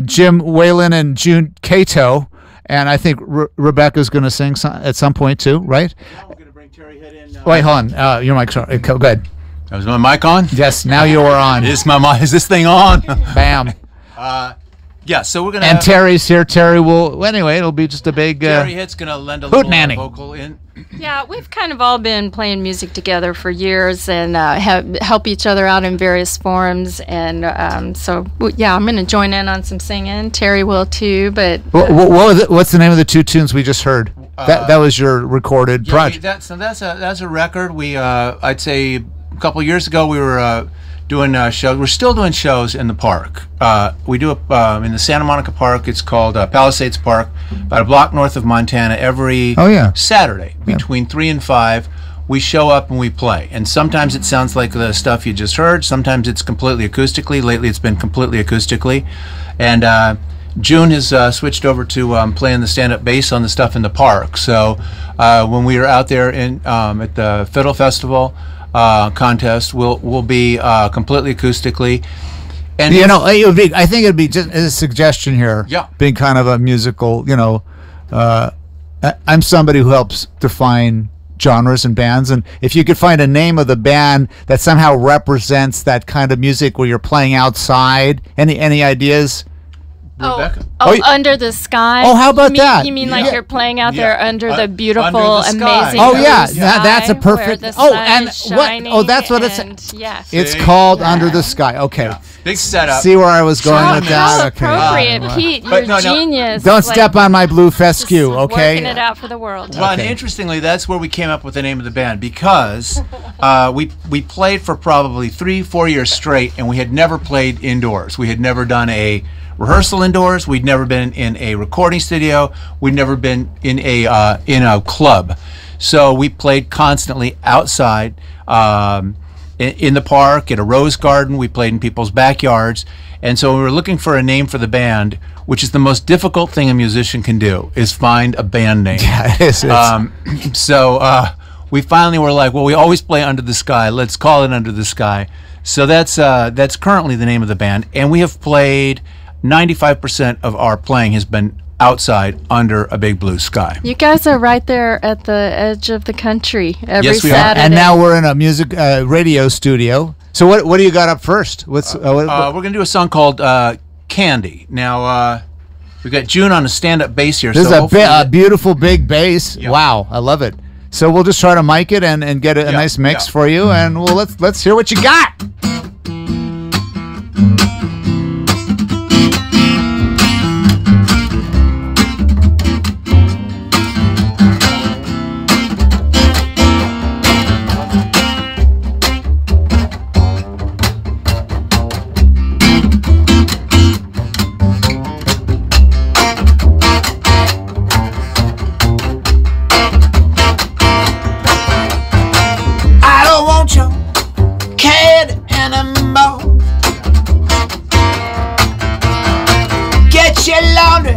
Jim Whelan and June Kato, and I think Rebecca's going to sing at some point too, right? Now we're going to bring Teri Hitt in. Wait, hold on. Your mic's on. Go ahead. Is my mic on? Yes, now you are on. Is this thing on? Bam. Yeah, so we're gonna. And Teri's here. Teri will. Well, anyway, it'll be just a big. Teri Hitt's gonna lend a little vocal in. Yeah, we've kind of all been playing music together for years and help each other out in various forms. And I'm going to join in on some singing. Teri will too. But what's the name of the two tunes we just heard? That was your recorded project. That's a record. We I'd say a couple years ago we were doing shows. We're still doing shows in the park. We do in the Santa Monica Park. It's called Palisades Park, about a block north of Montana. Every Saturday between 3 and 5, we show up and we play. And sometimes it sounds like the stuff you just heard. Sometimes it's completely acoustically. Lately, it's been completely acoustically. And June has switched over to playing the stand-up bass on the stuff in the park. So when we are out there at the Fiddle Festival contest, we'll be completely acoustically. And it would be. I think it'd be just a suggestion here. Yeah, being kind of a musical. I'm somebody who helps define genres and bands, and if you could find a name of the band that somehow represents that kind of music where you're playing outside, any ideas? Rebecca. Oh, you- Under the Sky. Oh, how about you mean, that? You mean Yeah. like you're playing out there under the beautiful, Under the sky. amazing Oh blue yeah, sky that's a where perfect. the Oh, sun and is what? shining Oh, that's what it's. and, yeah. It's See? called Under the Sky. Okay. Big setup. See where I was going How, with how that? Okay. appropriate, Wow. Pete. But You're no. genius. Don't like, step on my blue fescue, just okay? Working it out for the world. Well, and Okay. interestingly, that's where we came up with the name of the band because we played for probably 3-4 years straight, and we had never played indoors. We had never done a rehearsal indoors. We'd never been in a recording studio. We'd never been in a club. So we played constantly outside, in the park, at a rose garden. We played in people's backyards. And so we were looking for a name for the band, which is the most difficult thing a musician can do, is find a band name. Yeah, it is. So we finally were like, well, we always play Under the Sky. Let's call it Under the Sky. So that's currently the name of the band. And we have played 95% of our playing has been outside under a big blue sky. You guys are right there at the edge of the country every Yes, we are. Saturday. And now we're in a music radio studio. So what do you got up first? What's We're going to do a song called Candy. Now, we've got June on a stand-up bass here. This so is hopefully a beautiful big bass. Yeah. Wow, I love it. So we'll just try to mic it and get a nice mix for you, and let's hear what you got. I don't want your candy anymore. Get your laundry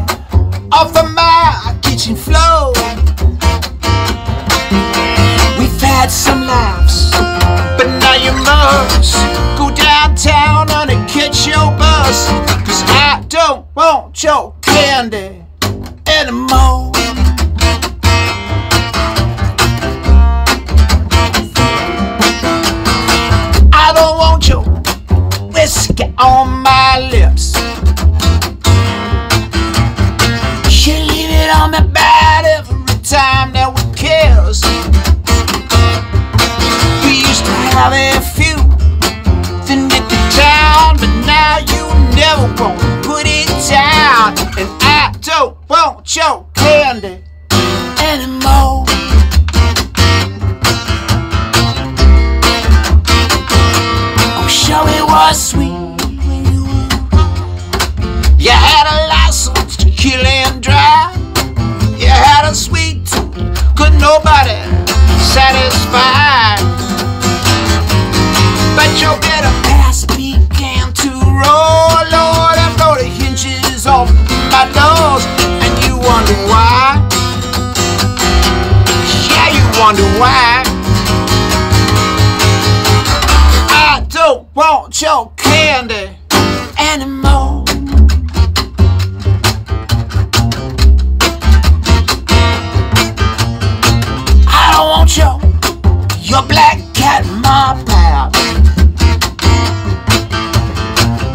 off of my kitchen floor. We've had some laughs, but now you must go downtown and catch your bus. 'Cause I don't want your candy anymore. I don't want your whiskey on my lips. You leave it on me bad every time that we kiss. We used to have a few, then get the town, but now you never won't put it down. And I don't want your candy anymore. Oh, sure it was sweet when you were. You had a license to kill and drive. You had a sweet tooth, could nobody satisfy. But your better past began to roll, Lord, and blow the hinges off my doors. And you wonder why. Yeah, you wonder why. I don't want your candy anymore. I don't want your black cat in my path.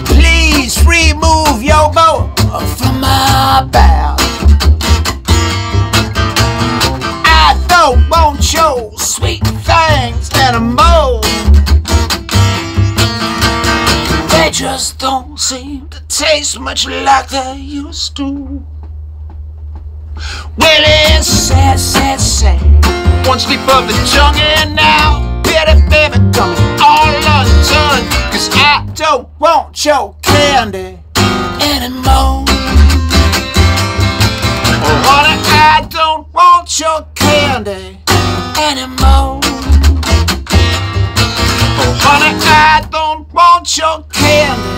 Please remove your bow from my path. I don't want your sweet things anymore. They just don't seem to taste much like they used to. Well, it's sad, sad, sad. One slip of the tongue and now bitter baby coming all undone. 'Cause I don't want your candy anymore. Oh, honey, I don't want your candy anymore. Oh, honey, I don't want your candy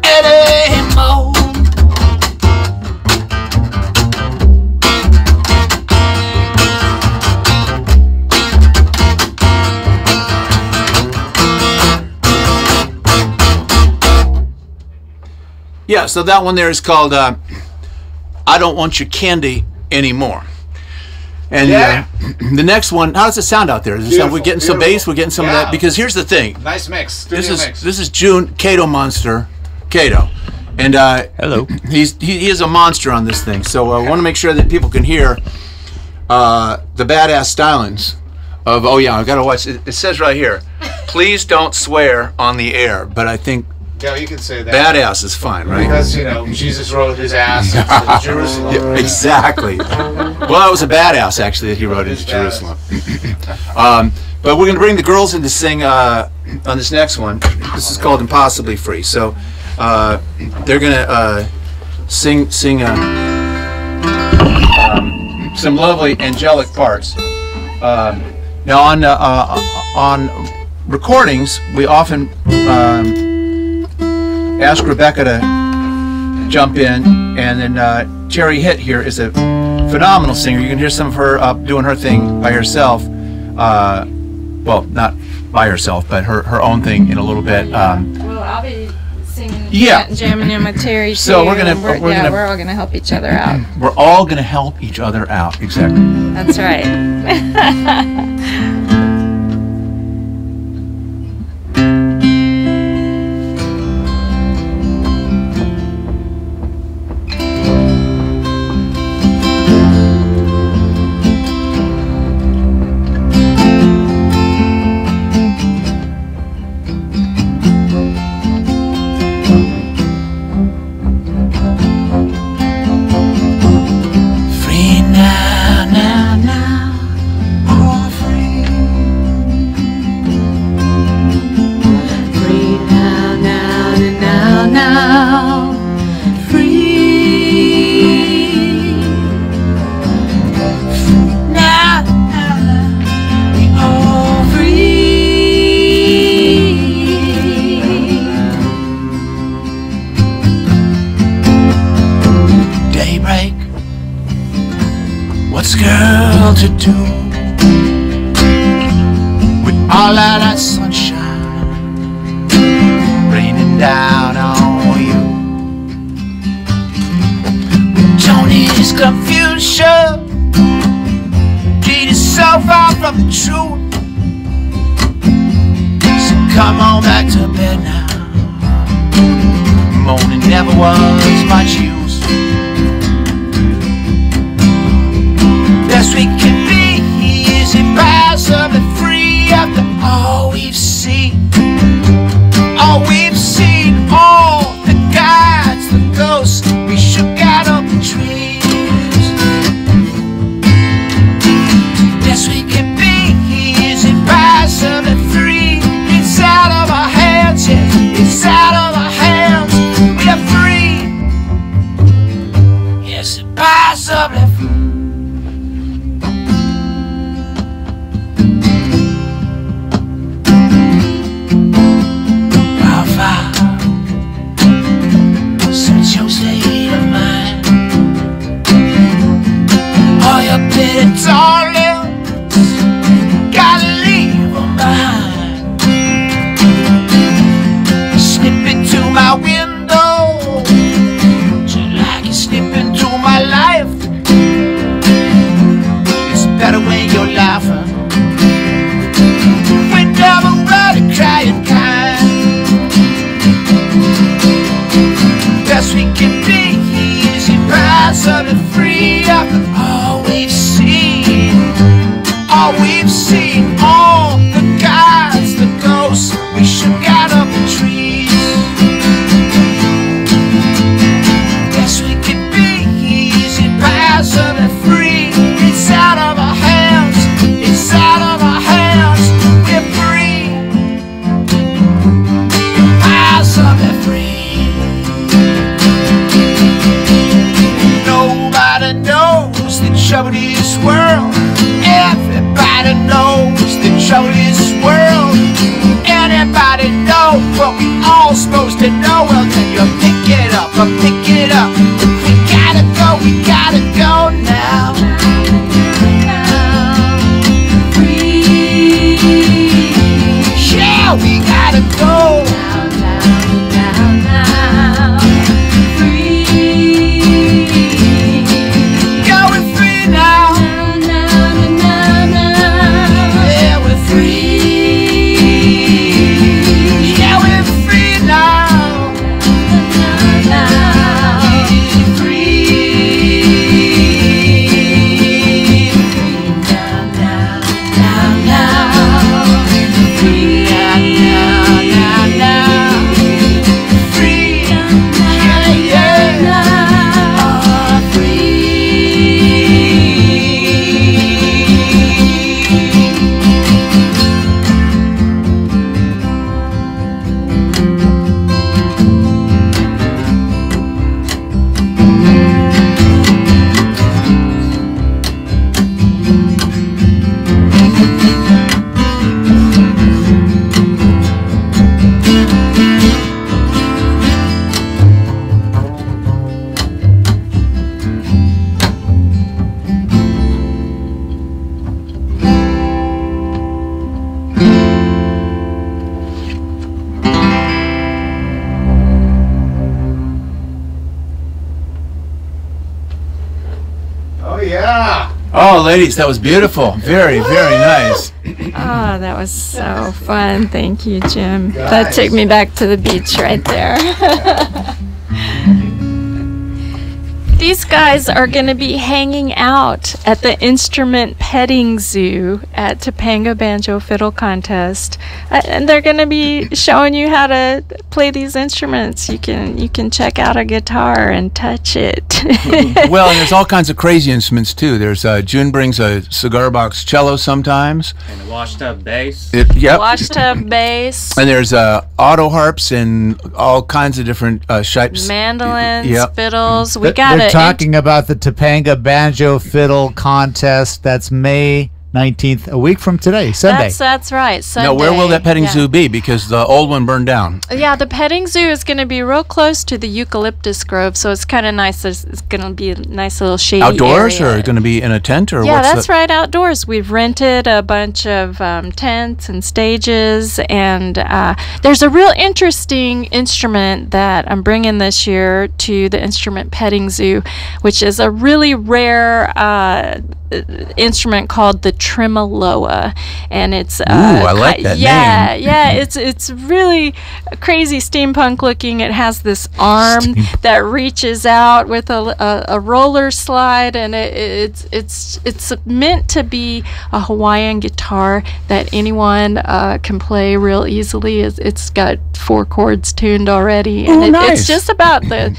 anymore. Yeah, so that one there is called I Don't Want Your Candy Anymore. And the next one, how does it sound out there? Does it sound, we're getting some bass, we're getting some of that? Because here's the thing. Nice mix. This is June, Kato Monster, Kato. And Hello. he is a monster on this thing. So I want to make sure that people can hear the badass stylings of. Oh yeah, I gotta watch. It says right here, please don't swear on the air. But I think Yeah, you can say that. badass is fine, right? Because, Jesus rode his ass into Jerusalem. Yeah, exactly. Well, it was a badass actually that he rode into Jerusalem. But we're gonna bring the girls in to sing on this next one. This is called "Impossibly Free." So they're gonna sing some lovely angelic parts. Now on recordings, we often ask Rebecca to jump in, and then Teri Hitt here is a phenomenal singer. You can hear some of her doing her thing by herself. Well, not by herself, but her own thing in a little bit. Well, I'll be singing, Yeah. jamming in with Teri. So too, we're gonna- and we're yeah, gonna- we're all gonna help each other out. We're all gonna help each other out. Exactly. That's right. Free now, now, now, oh free. Free now, now, now, now, free. Now, now, we all free. Daybreak. What's a girl to do with all of that sunshine raining down on you? Don't need this confusion, lead is so far from the truth. So come on back to bed now. Moaning never was much use. Best we can be is impossibly free after all we've seen. All we've seen, all the gods, the ghosts, we shook out of the trees. Best we can be is impossibly free. It's out of our hands, yes, it's out of our hands. We are free. Yes, impossibly free. Such your state of mind. All your bitter darlings, gotta leave them behind. Slip into my window, just like you slip into my life. It's better when you're laughing. We never really crying kind. Best we can be is impossibly free after all we've seen. All we've seen, all the gods, the ghosts, we shook out of the trees. Best we can be is impossibly free. It's out of our hands, it's out of our hands. We're free, impossibly free. Nobody knows the trouble in this world. Everybody knows the trouble in this world. Anybody know what we all supposed to know? Well, then you pick it up, pick it up. We gotta go now. Free. Yeah, we gotta go. Free now. Oh, ladies, that was beautiful. Very, very nice. Oh, that was so fun. Thank you, Jim. That took me back to the beach right there. These guys are going to be hanging out at the instrument petting zoo at Topanga Banjo Fiddle Contest, and they're going to be showing you how to play these instruments. You can check out a guitar and touch it. Well, and there's all kinds of crazy instruments too. There's June brings a cigar box cello sometimes, And a washed up bass. Yep. Washed up bass, And there's auto harps and all kinds of different shapes. mandolins, Yep. fiddles. We They're got it. talking about the Topanga Banjo Fiddle Contest. That's May 19th, a week from today, Sunday. That's right. Sunday. Now, where will that petting Yeah. zoo be? Because the old one burned down. Yeah, the petting zoo is going to be real close to the eucalyptus grove, so it's kind of nice. It's going to be a nice little shady Outdoors, area. or going to be in a tent, or Yeah, what's that's the? right, outdoors. We've rented a bunch of tents and stages, and there's a real interesting instrument that I'm bringing this year to the instrument petting zoo, which is a really rare instrument called the tremoloa, and it's I like that name. Yeah, it's really crazy steampunk looking. It has this arm that reaches out with a roller slide, and it's meant to be a Hawaiian guitar that anyone can play real easily. It's got 4 chords tuned already, and it's just about the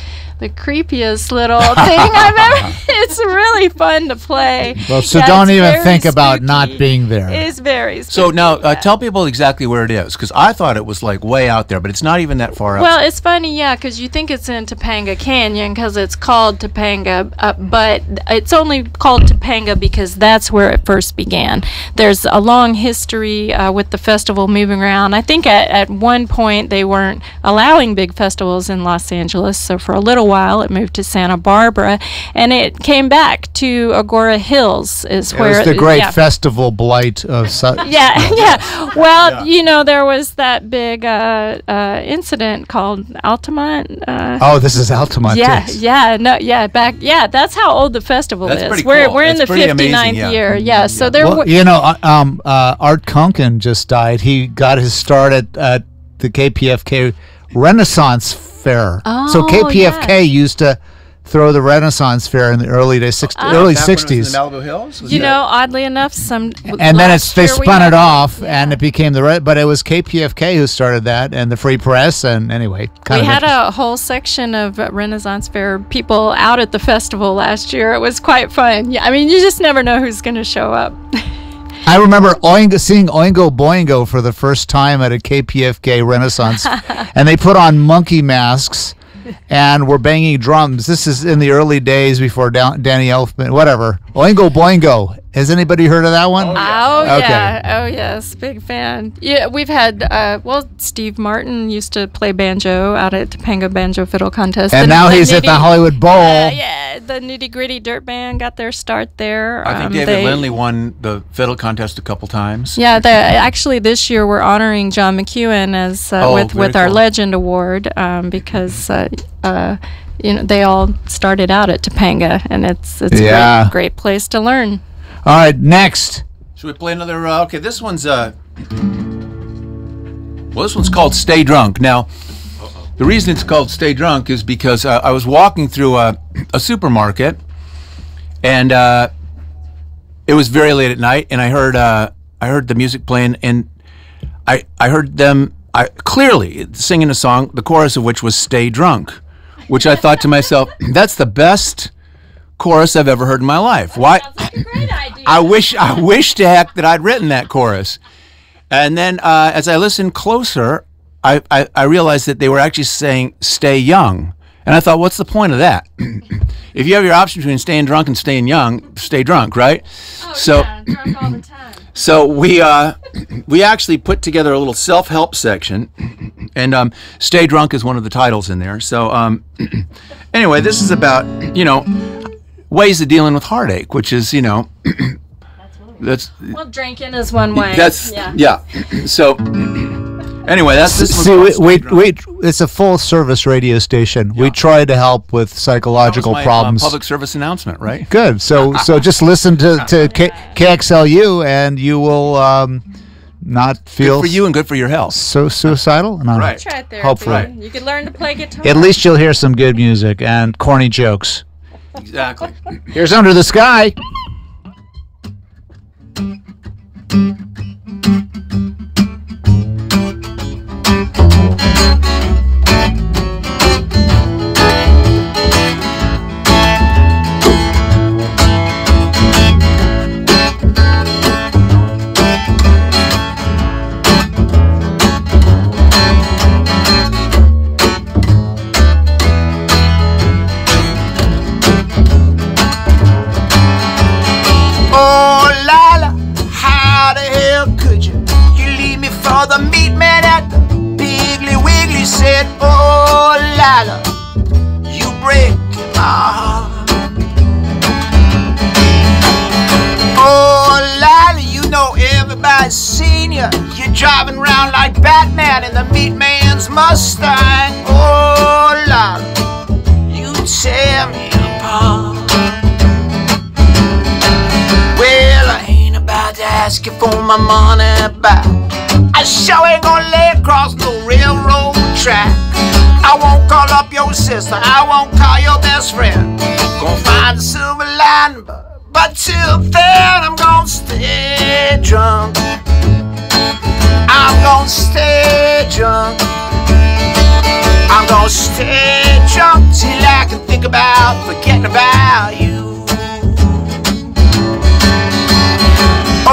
creepiest little thing I've ever. It's really fun to play. Well, so Yeah, don't it's even very think about spooky. not being there. It's very spooky. So now, tell people exactly where it is, because I thought it was like way out there, but it's not even that far out. Well, it's funny, yeah, because you think it's in Topanga Canyon because it's called Topanga, but it's only called Topanga because that's where it first began. There's a long history with the festival moving around. I think at one point they weren't allowing big festivals in Los Angeles, so for a little while it moved to Santa Barbara, and it came back to Agora Hills is It where was the great yeah. festival blight of Yeah. Well, you know, there was that big incident called Altamont. Oh, this is Altamont. yes. That's how old the festival That's is. pretty We're cool. we're in That's the pretty 59th amazing, yeah. year. Yeah, so there. Well, you know, Art Kunken just died. He got his start at the KPFK Renaissance Fair. So Oh, KPFK used to throw the Renaissance Fair in the early days, early Back when it was in 60s. the Malibu Hills? Was You that- know, oddly enough, And then they spun it off, and it became but it was KPFK who started that, and the Free Press, and anyway. We had a whole section of Renaissance Fair people out at the festival last year. It was quite fun. Yeah, I mean, you just never know who's going to show up. I remember seeing Oingo Boingo for the first time at a KPFK Renaissance, and they put on monkey masks and were banging drums. This is in the early days before Danny Elfman, whatever. Oingo Boingo. Has anybody heard of that one? Oh yes, big fan. Yeah, we've had Steve Martin used to play banjo out at Topanga Banjo Fiddle Contest, And now he's at the Hollywood Bowl. Yeah, the Nitty Gritty Dirt Band got their start there. I think David Lindley won the fiddle contest a couple times. Yeah, actually this year we're honoring John McEwen as with our cool. Legend Award because you know, they all started out at Topanga, and it's a great place to learn. All right, next. Should we play another? Okay, this one's this one's called "Stay Drunk." Now, the reason it's called "Stay Drunk" is because I was walking through a supermarket, and it was very late at night, and I heard the music playing, and I heard them clearly singing a song, the chorus of which was "Stay Drunk," which I thought to myself, that's the best chorus I've ever heard in my life. Why? Sounds like a great idea. I wish to heck that I'd written that chorus. And then as I listened closer, I realized that they were actually saying "stay young," and I thought, what's the point of that? If you have your option between staying drunk and staying young, stay drunk, right? Drunk all the time. So we actually put together a little self-help section, and "Stay Drunk" is one of the titles in there. So anyway, this is about, you know, ways of dealing with heartache, which is, you know, Well, drinking is one way. that's yeah. So Anyway, this was See, off Speed Round. it's a full service radio station. We try to help with psychological That was my, problems. public service announcement, right? Good. So just listen to KXLU, and you will not feel Good for you and good for your health. so suicidal. No, Right. Try it there. Hopefully. You could learn to play guitar. At least you'll hear some good music and corny jokes. Exactly. Here's Under the Sky. Oh, Lila, how the hell could you? You leave me for the meat man at the Piggly Wiggly said, oh, Lila, you break my heart. Oh, Lila, you know everybody's seen you. You're driving around like Batman in the meat man's Mustang. Oh, Lila, you tear me apart. Well, I ain't about to ask you for my money back. I sure ain't gonna lay across no railroad track. I won't call up your sister, I won't call your best friend. Gonna find the silver lining, but till then I'm gonna stay drunk. I'm gonna stay drunk. I'm gonna stay drunk till I can think about forgetting about you.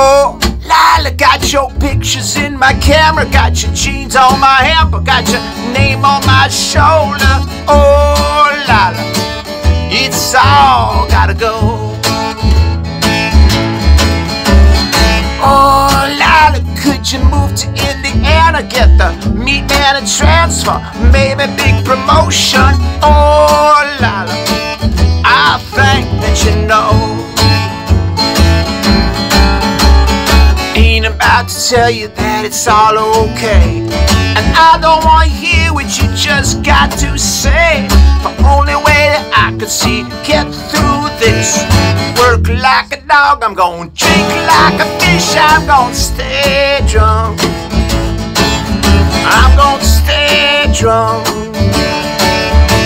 Oh, Lila, got your pictures in my camera, got your jeans on my hamper, got your name on my shoulder. Oh, Lila, it's all gotta go. Oh, Lila, could you move to Indiana, get the meat man a transfer, maybe big promotion? Oh, Lila, I think that you know. Ain't about to tell you that it's all okay, and I don't want to hear what you just got to say. The only way that I could see to get through this, work like a dog, I'm gonna drink like a fish, I'm gonna stay drunk. I'm gonna stay drunk.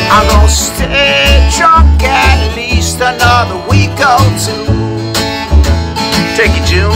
I'm gonna stay drunk at least another week or two. Take it, June.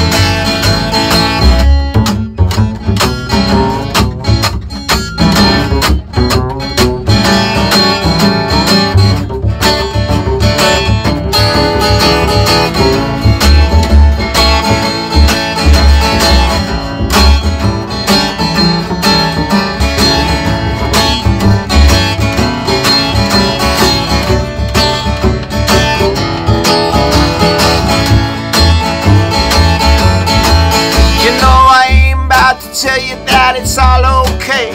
Tell you that it's all okay,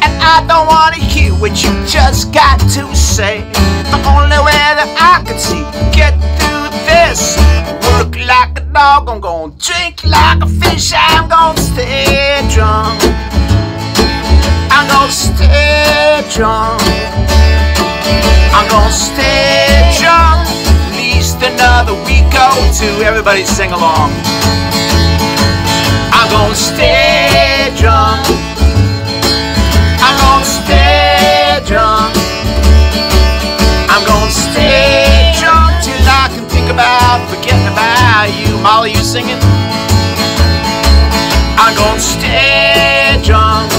and I don't want to hear what you just got to say. The only way that I can see get through this, work like a dog, I'm gonna drink like a fish, I'm gonna stay drunk. I'm gonna stay drunk. I'm gonna stay drunk at least another week or two. Everybody sing along. I'm gonna stay drunk. I'm gonna stay drunk. I'm gonna stay drunk till I can think about forgetting about you. Molly, you singing? I'm gonna stay drunk.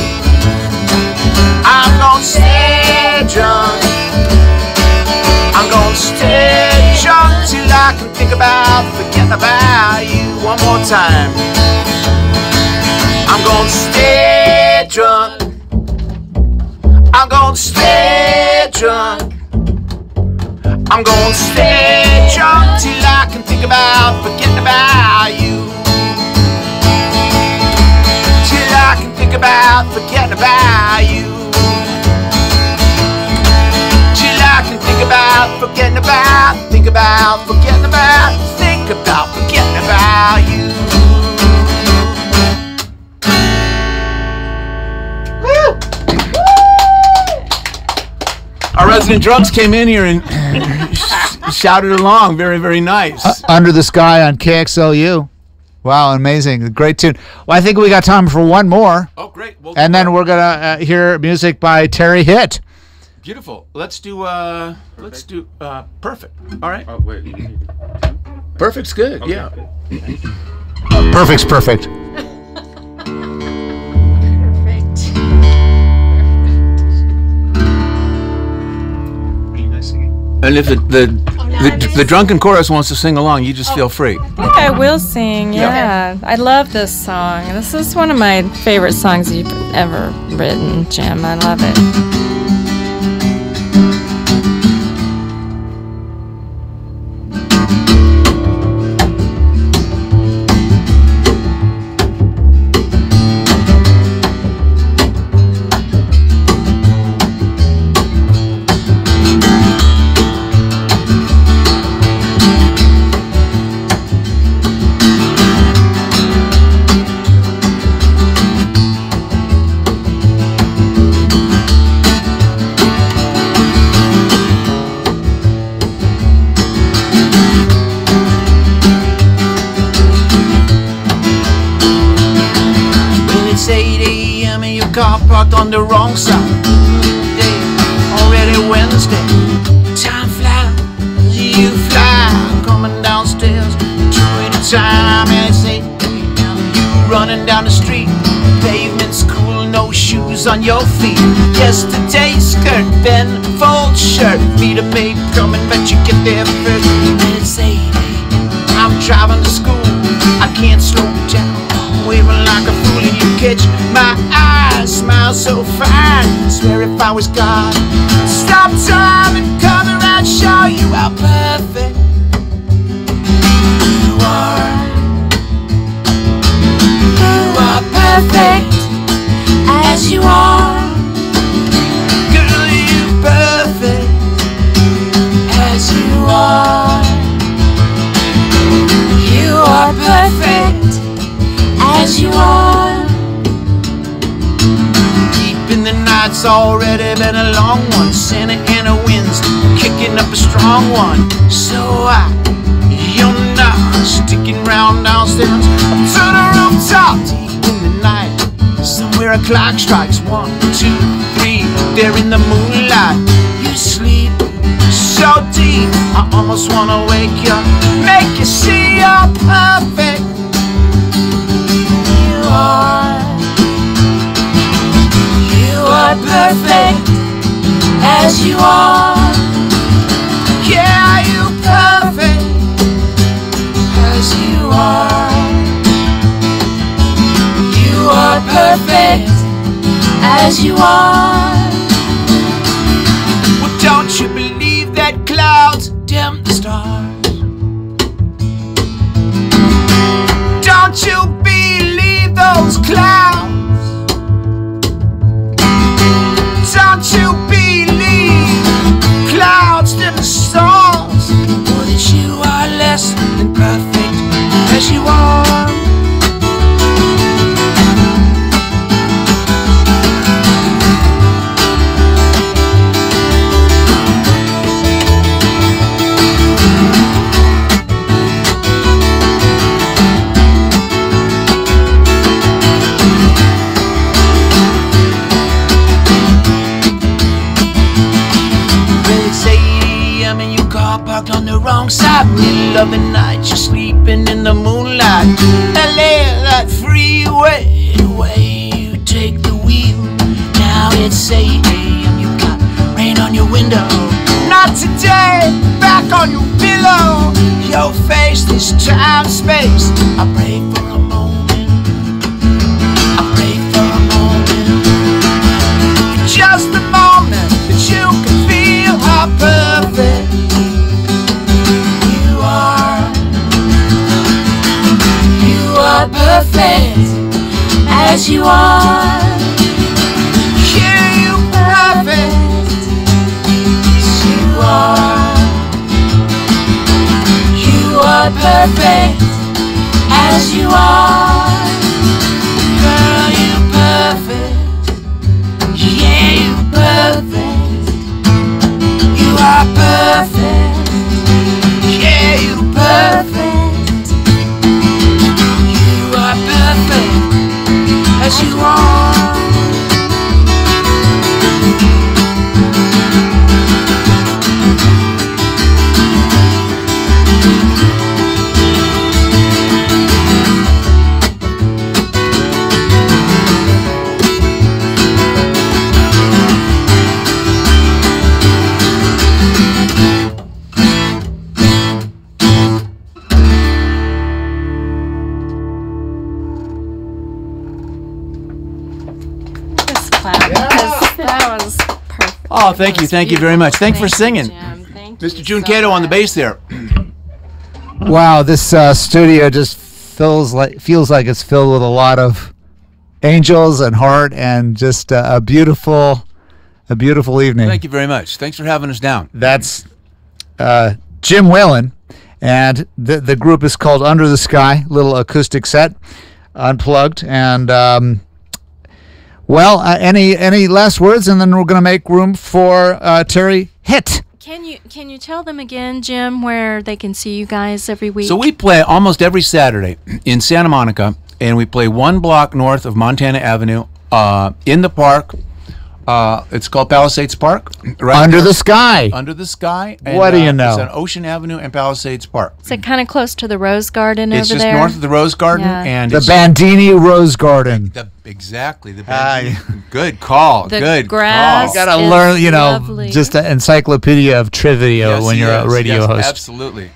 I'm gonna stay drunk. I'm gonna stay drunk till I can think about forgetting about you. One more time. I'm gonna stay drunk. I'm gonna stay drunk. I'm gonna stay drunk till I can think about forgetting about you. Till I can think about forgetting about you. Till I can think about forgetting about, think about forgetting about, think about forgetting about you. Our resident drunks came in here and shouted along. Very, very nice. Under the Sky on KXLU. Wow, amazing. Great tune. Well, I think we got time for one more. Oh, great. Well, and then we're going to hear music by Teri Hitt. Beautiful. Let's do Perfect. All right. Oh, wait. You need to... Perfect's good. Okay. Yeah. Perfect's perfect. And if the drunken chorus wants to sing along, you just feel free. I think I will sing, yeah. I love this song. This is one of my favorite songs you've ever written, Jim. I love it. On the wrong side, day already Wednesday. Time flies, you fly, coming downstairs, 2 at a time, and it's 8 a.m. You running down the street, pavement's cool, no shoes on your feet. Yesterday's skirt, then full shirt, meet a maid coming, but you get there first. And it's 8 a.m. I'm driving to school, I can't slow down, waving like a fool, and you catch my eye, smile so fine. Swear if I was God, stop time and come around, show you how perfect you are. You are perfect as you are. Girl, you perfect as you are. You are perfect as you are. Deep in the night's already been a long one. Santa Ana winds kicking up a strong one. So you're not sticking round downstairs up to the rooftop. Deep in the night, somewhere a clock strikes 1, 2, 3. There in the moonlight, you sleep so deep. I almost wanna wake you, make you see you're perfect. You are perfect as you are. Yeah, you perfect as you are. You are perfect as you are. Well, don't you believe that clouds dim the stars? Don't you believe those clouds? Don't you believe clouds dim the stars? Or that you are less than perfect as you are. On the wrong side, middle of the night, you're sleeping in the moonlight. LA, that freeway, the way you take the wheel. Now it's 8 a.m. You got rain on your window. Not today, back on your pillow. Your face, this time, space. I pray for a moment. I pray for a moment. Just a moment that you can feel how perfect perfect as you are. Yeah, you perfect as you are. You are perfect as you are. Girl, you perfect. Yeah, you perfect perfect. Yeah, you're perfect. You are perfect as you are. Oh, thank you very much. Thanks for singing. Mr. June Kato on the bass there. Wow, this studio just feels like it's filled with a lot of angels and heart, and just a beautiful evening. Thank you very much. Thanks for having us down. That's Jim Whelan, and the group is called Under the Sky. Little acoustic set, unplugged, and any last words, and then we're going to make room for Teri Hitt. Can you tell them again, Jim, where they can see you guys every week? So we play almost every Saturday in Santa Monica, and we play 1 block north of Montana Avenue in the park. It's called Palisades Park. Right Under there. the Sky. Under the Sky. And, what do you know? It's on Ocean Avenue and Palisades Park. Is it kind of close to the Rose Garden It's over just there? north of the Rose Garden. Yeah. And the it's Bandini Rose Garden. Exactly. The Bandini. Good call. The Good grass call. You got to learn, lovely. just an encyclopedia of trivia when you're a radio host. Absolutely.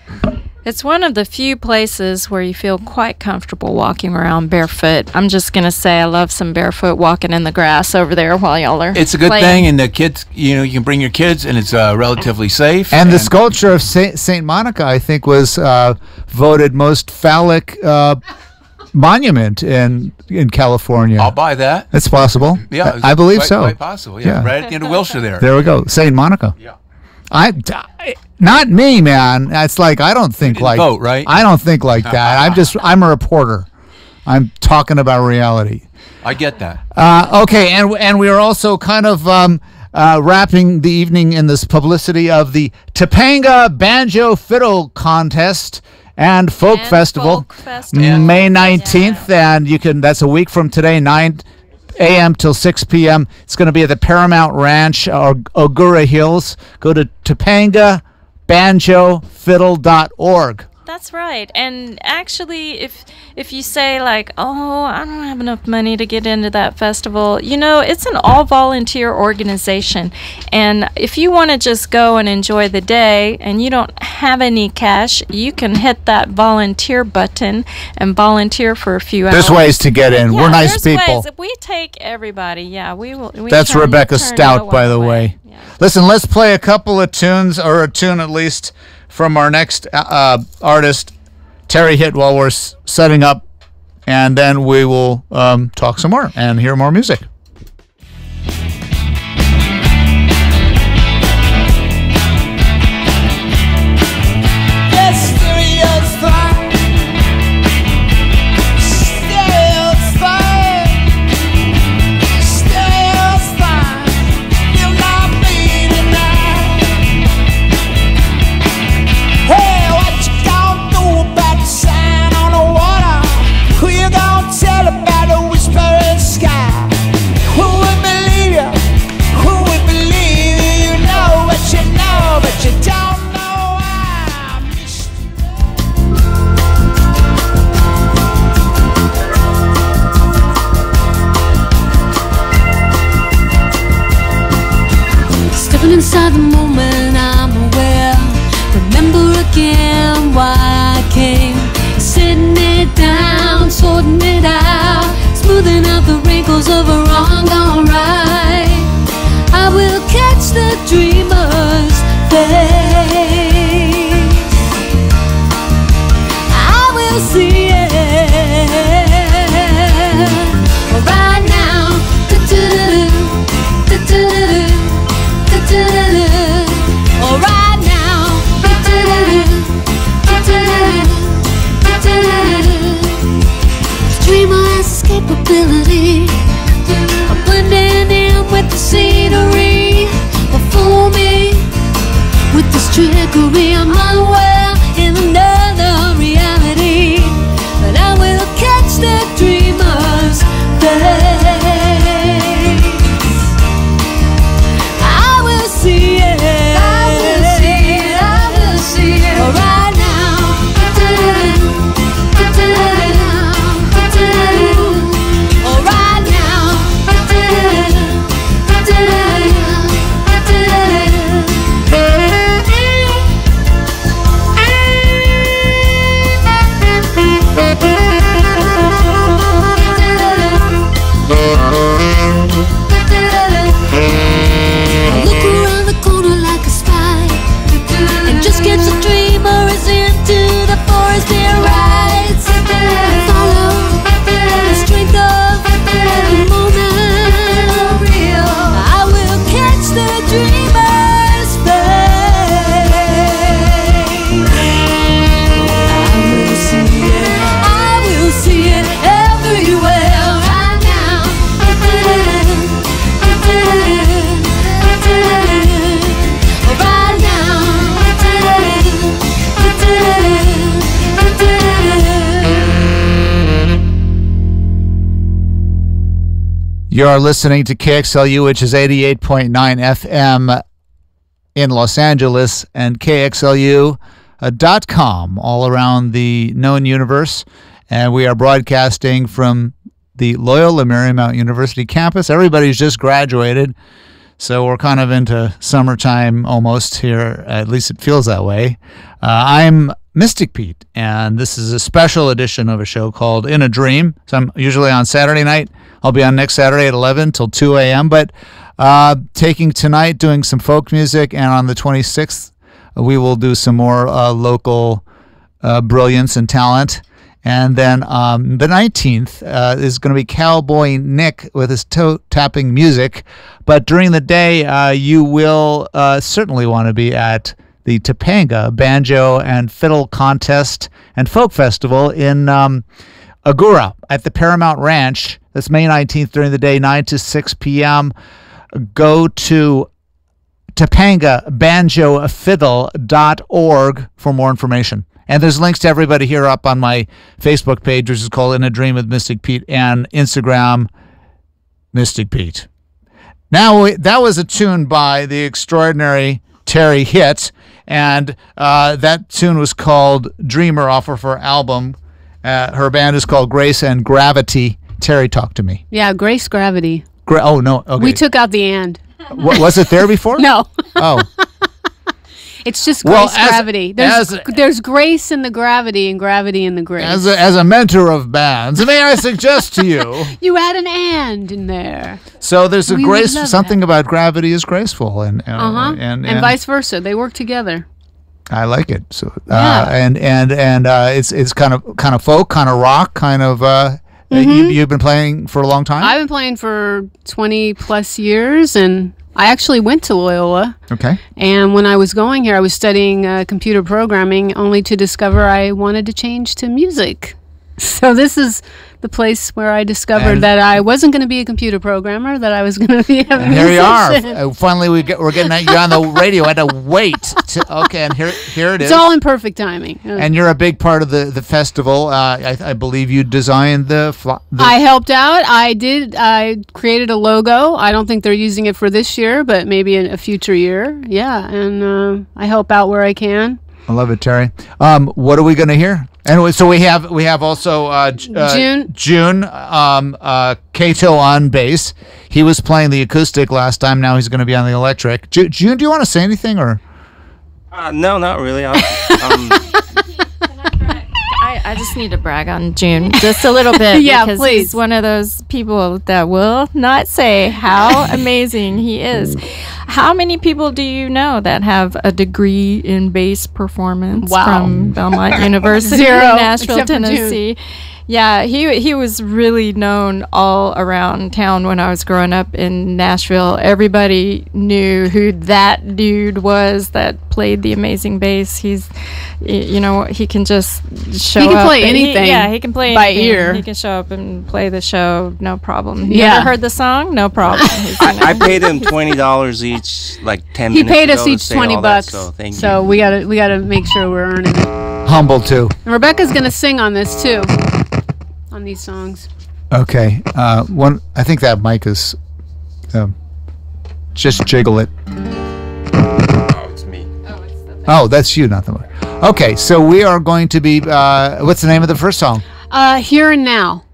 It's one of the few places where you feel quite comfortable walking around barefoot. I'm just going to say I love some barefoot walking in the grass over there while y'all are It's a good playing. thing, and the kids, you can bring your kids, and it's relatively safe. And the sculpture of Saint Monica, I think, was voted most phallic monument in California. I'll buy that. It's possible. Yeah, I believe quite, so. Quite possible. Yeah, right at the end of Wilshire there. There we go, Saint Monica. Yeah. Not me, man. It's like I don't think like vote, right? I don't think like that. I'm a reporter. I'm talking about reality. I get that. Okay, and we are also kind of wrapping the evening in this publicity of the Topanga Banjo Fiddle Contest and Folk Festival, May 19th, and that's a week from today, 9 a.m. till 6 p.m. It's going to be at the Paramount Ranch, Agoura Hills. Go to topangabanjofiddle.org. That's right. And actually, if you say like, oh, I don't have enough money to get into that festival, it's an all-volunteer organization. And if you want to just go and enjoy the day and you don't have any cash, you can hit that volunteer button and volunteer for a few hours. There's ways to get in. Yeah, We're nice people. Ways. We take everybody. Yeah, we will. That's Rebecca turn Stout, no by the one way. away. Yeah. Listen, let's play a couple of tunes, or a tune at least, from our next artist, Teri Hitt, while we're setting up, and then we will talk some more and hear more music. Inside the moment I'm aware. Remember again why I came. Sitting it down, sorting it out, smoothing out the wrinkles of a wrong gone right. I will catch the dreamer's face. I will see it right now. Oh, right now. Dreamer has escapability, a blend You're listening to KXLU, which is 88.9 FM in Los Angeles, and KXLU.com all around the known universe. And we are broadcasting from the Loyola Marymount University campus. Everybody's just graduated, so we're kind of into summertime almost here. At least it feels that way. I'm Mystic Pete, and this is a special edition of a show called In a Dream. So I'm usually on Saturday night. I'll be on next Saturday at 11 till 2 a.m., but taking tonight, doing some folk music, and on the 26th, we will do some more local brilliance and talent. And then the 19th is going to be Cowboy Nick with his toe-tapping music. But during the day, you will certainly want to be at the Topanga Banjo and Fiddle Contest and Folk Festival in Agoura at the Paramount Ranch. That's May 19th during the day, 9 to 6 p.m. Go to topangabanjofiddle.org for more information. And there's links to everybody here up on my Facebook page, which is called In a Dream with Mystic Pete, and Instagram, Mystic Pete. Now, that was a tune by the extraordinary Teri Hitt, and that tune was called Dreamer off of her album. Her band is called Grace and Gravity. Teri, talk to me. Yeah, Grace Gravity. Oh, no. Okay. We took out the and. Was it there before? No. Oh. It's just Grace Gravity. There's grace in the gravity and gravity in the grace. As a mentor of bands, may I suggest to you... You add an and in there. So there's a grace, something about gravity is graceful. And vice versa. They work together. I like it. So it's kind of folk, kind of rock, kind of... You've been playing for a long time? I've been playing for 20 plus years, and I actually went to Loyola. Okay. And when I was going here, I was studying computer programming, only to discover I wanted to change to music. So this is the place where I discovered that I wasn't going to be a computer programmer, that I was going to be a musician. Here you are. Finally, we're getting you on the radio. I had to wait. And here it is. It's all in perfect timing. And you're a big part of the festival. I believe you designed the I helped out. I created a logo. I don't think they're using it for this year, but maybe in a future year. Yeah, and I help out where I can. I love it, Teri. What are we going to hear? Anyway, so we have also June. Kato on bass. He was playing the acoustic last time. Now he's going to be on the electric. June, do you want to say anything or? No, not really. I just need to brag on June just a little bit. Yeah, because please. He's one of those people that will not say how amazing he is. How many people do you know that have a degree in bass performance from Belmont University in Nashville, Tennessee? Yeah, he was really known all around town when I was growing up in Nashville. Everybody knew who that dude was that played the amazing bass. He's, he can just show up. He can play anything. He can play by anything. ear. He can show up and play the show, no problem. You Yeah. ever heard the song? No problem. I paid him $20 each, like 10 He minutes paid ago us to each say 20 all that, bucks. so thank you. So we gotta make sure we're earning it. Humble too. And Rebecca's gonna sing on this too. On these songs. Okay. I think that mic is. Just jiggle it. Oh, it's me. Oh, that's you, not the mic. Okay, so we are going to be. What's the name of the first song? Here and Now.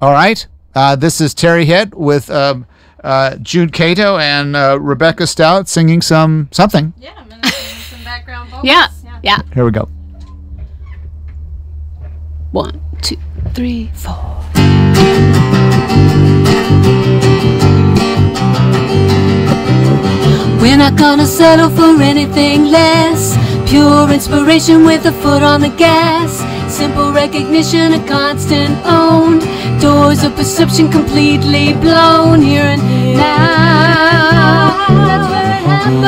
All right. This is Teri Hitt with June Kato and Rebecca Stout singing something. Yeah, I'm going to sing some background vocals. Yeah. Here we go. 1, 2, 3, 4. We're not gonna settle for anything less. Pure inspiration with a foot on the gas. Simple recognition, a constant owned. Doors of perception completely blown. Here and now, that's where it happened.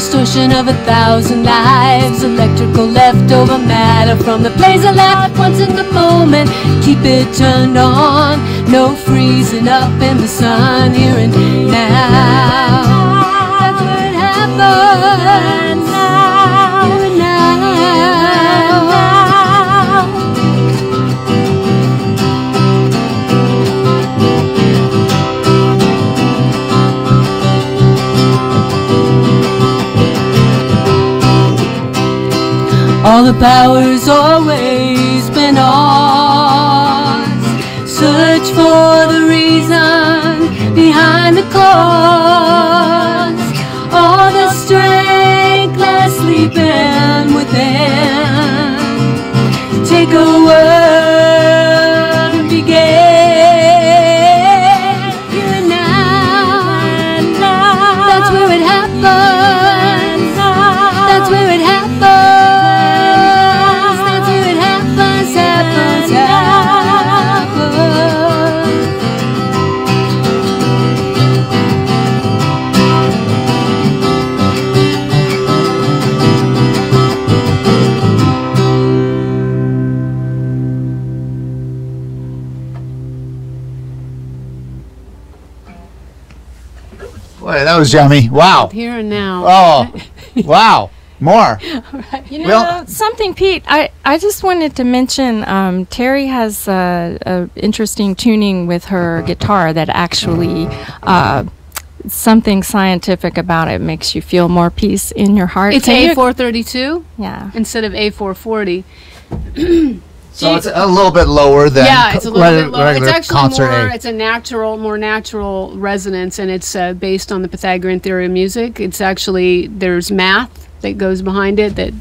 distortion of 1,000 lives, electrical leftover matter from the blaze of life once in the moment. Keep it turned on, no freezing up in the sun here and now. That's where it happens. Here and now. All the power's always been ours. Search for the reason behind the cause. All the strength lies sleeping within. Take a word and begin. Here and now. That's where it happens. That's where it happens. Boy, that was yummy. Wow. Here and now. Oh, wow. More. You know, something, Pete, I just wanted to mention Teri has a interesting tuning with her guitar that actually something scientific about it makes you feel more peace in your heart. It's A432 yeah, instead of A440. So it's a little bit lower than it's a little bit lower. It's actually concert more. A. It's a more natural resonance, and it's based on the Pythagorean theory of music. It's actually there's math that goes behind it that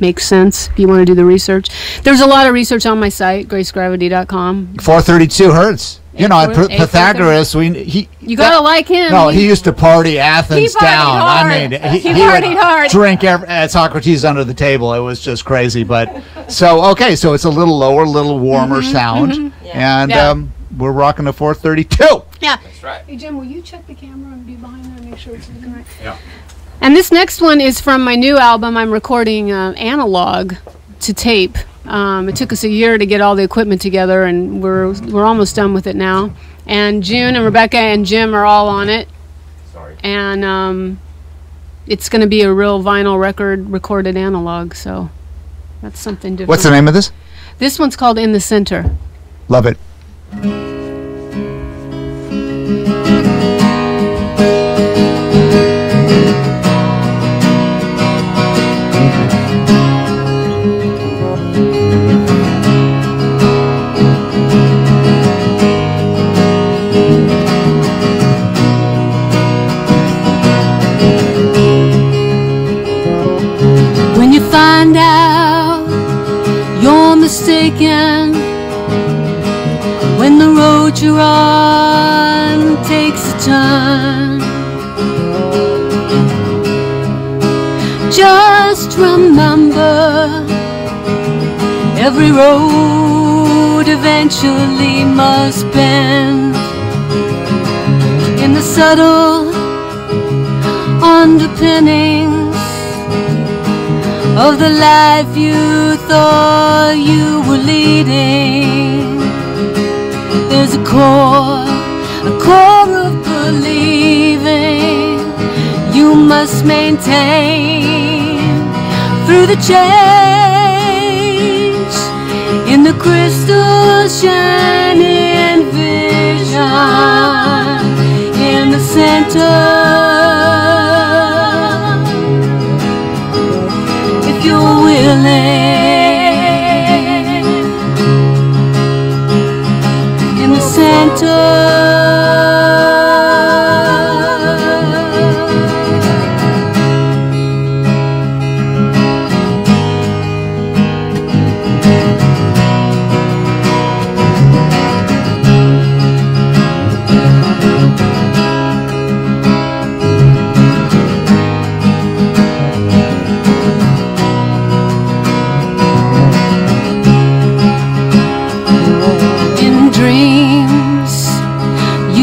makes sense if you want to do the research. There's a lot of research on my site, gracegravity.com. 432 hertz. You know, Pythagoras. You gotta like him. No, he used to party Athens down. Hard. I mean, he partied hard. Drink Socrates under the table. It was just crazy. But so it's a little lower, a little warmer sound, and we're rocking a 432. Yeah, that's right. Hey Jim, will you check the camera and be behind there and make sure it's looking right? Yeah. And this next one is from my new album. I'm recording analog to tape. It took us a year to get all the equipment together, and we're almost done with it now. And June and Rebecca and Jim are all on it. Sorry. And it's going to be a real vinyl record recorded analog, so that's something different. What's the name of this? This one's called In the Center. Love it. Find out you're mistaken when the road you're on takes a turn. Just remember, every road eventually must bend. In the subtle underpinnings of the life you thought you were leading, there's a core of believing you must maintain through the change in the crystal shining vision in the center. You're willing in the center.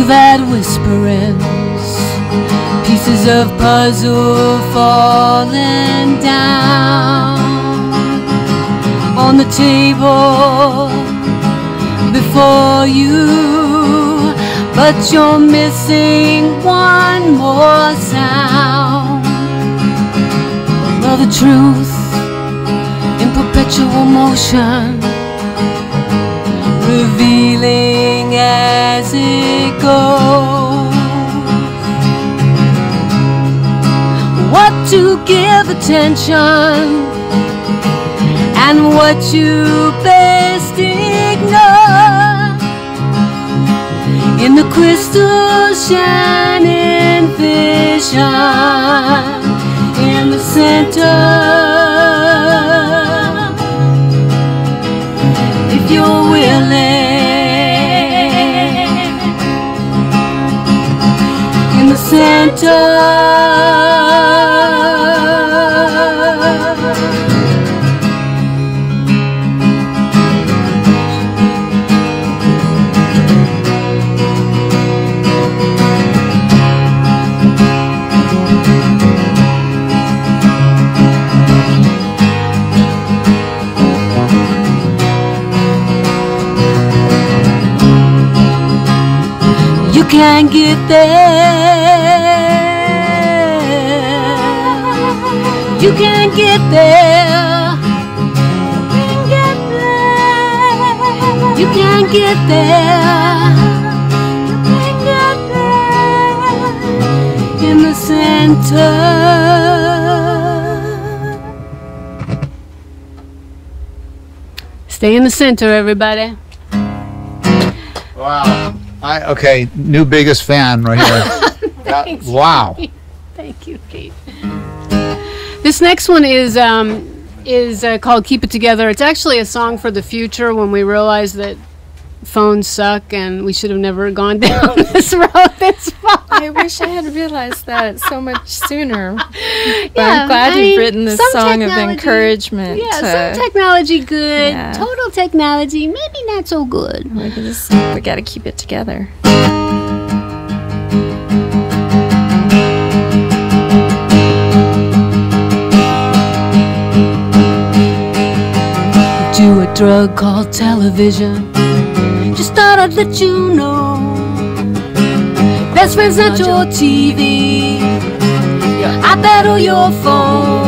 Bad whisperings pieces of puzzle falling down on the table before you, but you're missing one more sound. Well, the truth in perpetual motion, revealing as it goes what to give attention and what you best ignore. In the crystal shining vision in the center, if you're willing, in the center. You can't get there. You can't get there. You can't get there. In the center. Stay in the center, everybody. Wow. Okay, new biggest fan right here. Thanks, wow. Kate. Thank you, Kate. This next one is called Keep It Together. It's actually a song for the future when we realize that phones suck and we should have never gone down this road this far. I wish I had realized that so much sooner. But Yeah, I'm glad you've written this some song of technology- encouragement. Yeah, some technology good, Yeah. total technology maybe not so good. We got to keep it together. To a drug called television. Just thought I'd let you know. Best friend's not your TV, your iPad or your phone.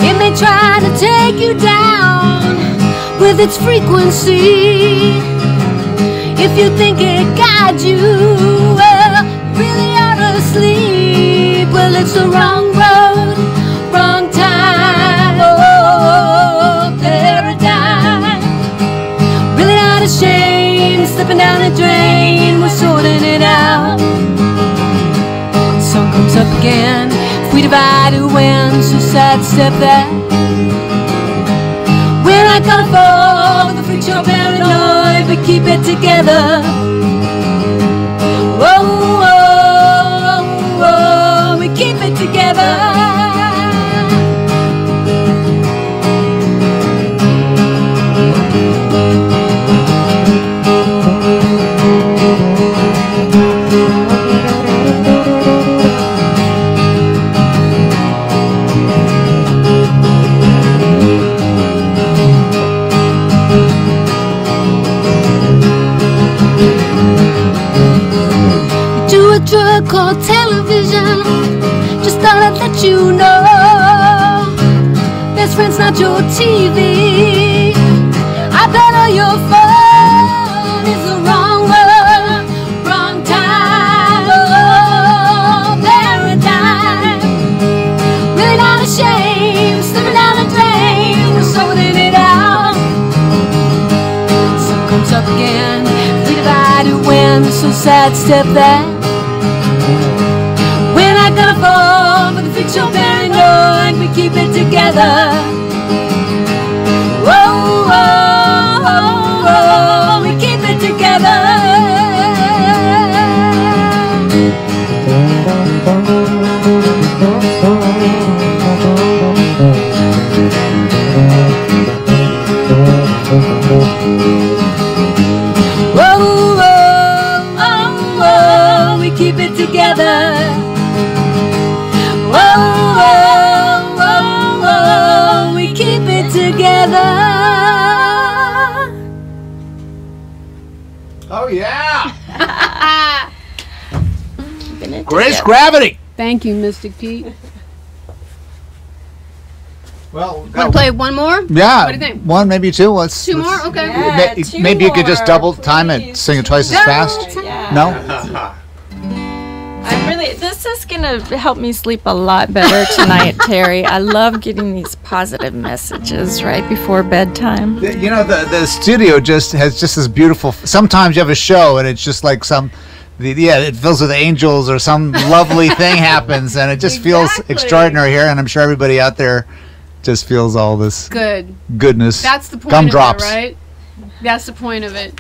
It may try to take you down with its frequency. If you think it guides you, well, really ought to sleep. Well, it's the wrong road, wrong time, oh, paradigm. Really not ashamed, slipping down the drain, we're sorting it out. Sun comes up again, if we divide who wins, so sidestep that. We're not gonna fall with the freak show paranoid, but keep it together. Whoa, whoa, whoa, we keep it together. Drug called television. Just thought I'd let you know. Best friend's not your TV. I bet all your phone is the wrong word, wrong time, oh, paradigm. Really not ashamed, slipping down the drain, we're sorting it out. Sun comes up again, we divide who wins, so sidestep that. We're not gonna fall for the freak show paranoid, we keep it together. Whoa, whoa, whoa, whoa, we keep it together. Whoa, whoa, whoa, whoa, we keep it together. Whoa, whoa, whoa, whoa, we keep it together. Oh, yeah. Grace Gravity. Thank you, Mystic Pete. Well, Want to play one more? yeah. What do you think? One, maybe two. Let's. Two more? Okay. Yeah, two Maybe you could just more, double time it, sing it twice as fast. Yeah. No? This is gonna help me sleep a lot better tonight, Teri. I love getting these positive messages right before bedtime. You know, the studio just has just this beautiful. Sometimes you have a show and it's just like it fills with angels or some lovely thing happens, and it just feels extraordinary here. And I'm sure everybody out there just feels all this goodness. That's the point Gumdrops. of it, right? That's the point of it.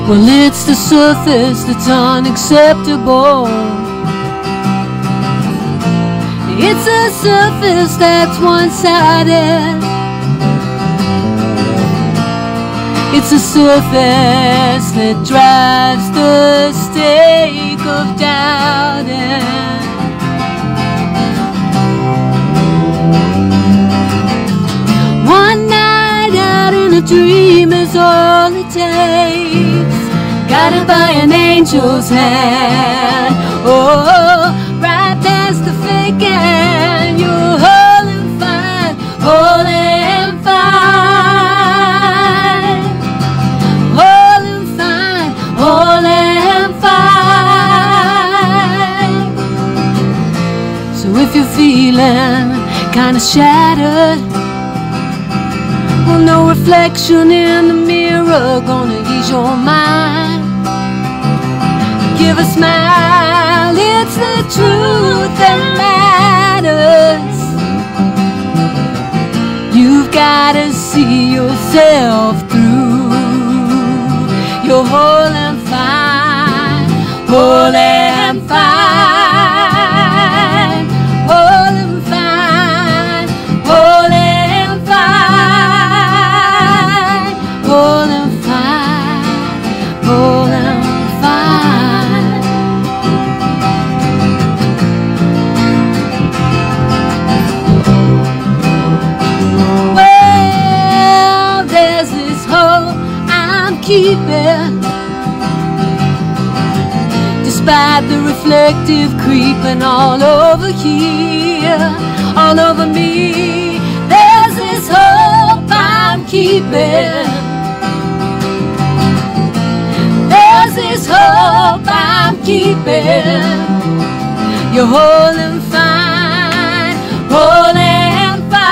Well, it's the surface that's unacceptable. It's a surface that's one-sided. It's a surface that drives the stake of doubting. One night out in a dream is all it takes, guided by an angel's hand. Oh, right past the fake and you're whole and fine, whole and fine, whole and fine, whole and fine. So if you're feeling kinda shattered, well, no reflection in the mirror gonna ease your mind. Give a smile, it's the truth that matters. You've gotta see yourself through. You're whole and fine, whole and fine, whole and fine, whole and fine, whole and fine, whole and fine. Well, there's this hole I'm keeping, despite the reflective creeping all over here, all over me. There's this hope I'm keeping. There's this hope I'm keeping. You're whole and fine, whole and fine,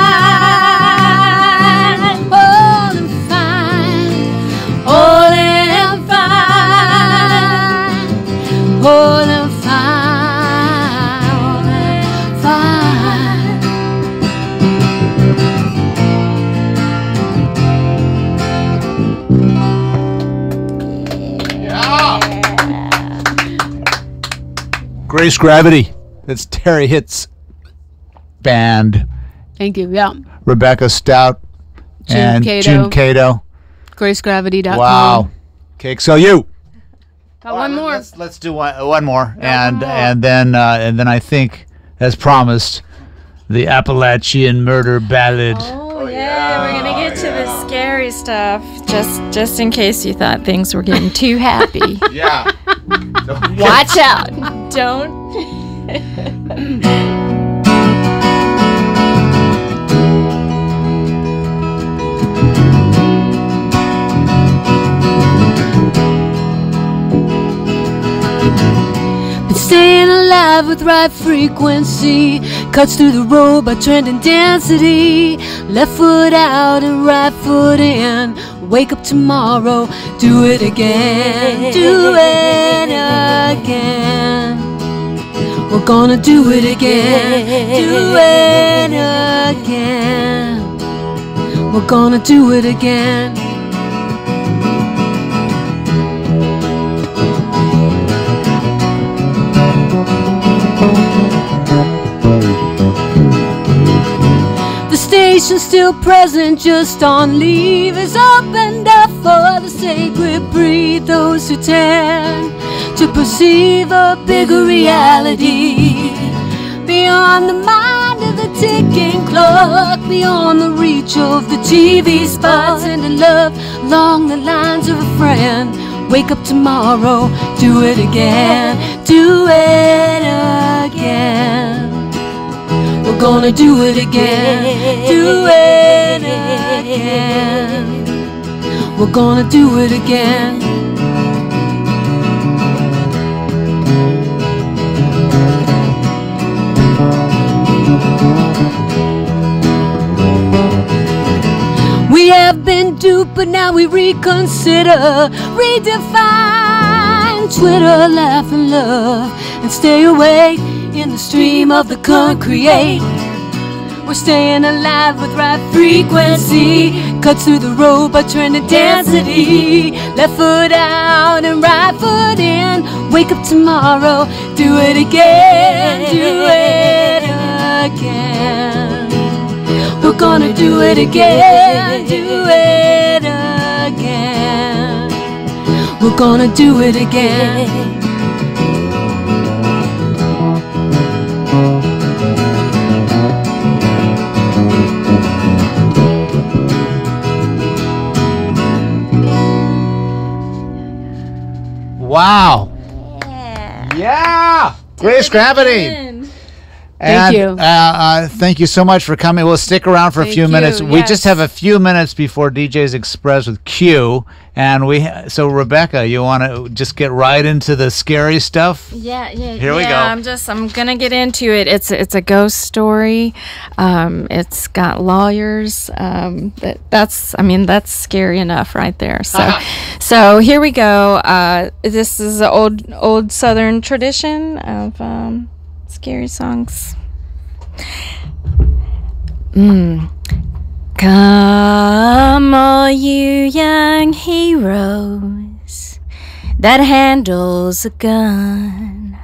whole and fine, whole and fine, whole and fine, whole and fine. Grace Gravity. That's Teri Hitt's band. Thank you. Yeah. Rebecca Stout and Kato. June Kato. GraceGravity.com. Wow. KXLU. Got one more. Let's do one more, and then I think, as promised, the Appalachian Murder Ballad. Oh yeah, we're gonna get to the scary stuff. Just in case you thought things were getting too happy. Yeah. Watch out! Don't. Been staying alive with right frequency, cuts through the road by trending density. Left foot out and right foot in. Wake up tomorrow, do it again, do it again. We're gonna do it again. Do it again. We're gonna do it again. The station's still present, just on leave, is opened up for the sacred breed, those who tend to perceive a bigger reality beyond the mind of the ticking clock, beyond the reach of the TV spots, and in love along the lines of a friend. Wake up tomorrow, do it again, do it again. We're gonna do it again, do it again. We're gonna do it again. We have been duped, but now we reconsider, redefine Twitter, laugh and love, and stay awake in the stream of the concrete. We're staying alive with right frequency, cuts through the road by trend density. Left foot out and right foot in. Wake up tomorrow, do it again, do it again. We're gonna do it again, do it again. We're gonna do it again. Wow. Yeah. Grace Gravity. Thank you. Thank you so much for coming. We'll stick around for a few minutes. We just have a few minutes before DJs Express with Q. And so Rebecca, you want to just get right into the scary stuff? Yeah. Here we go. I'm gonna get into it. It's a ghost story. It's got lawyers. That's scary enough right there. So here we go. This is an old Southern tradition of scary songs. Come, all you young heroes that handles a gun,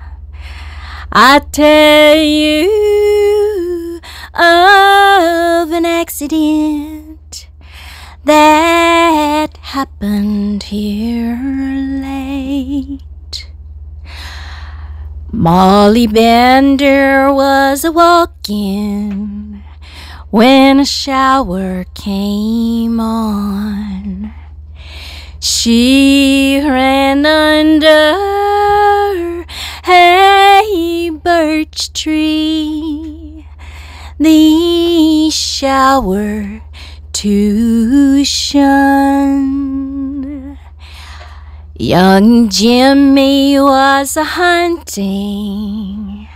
I tell you of an accident that happened here late. Molly Bender was a-walking when a shower came on. She ran under a birch tree, the shower to shun. Young Jimmy was a-hunting,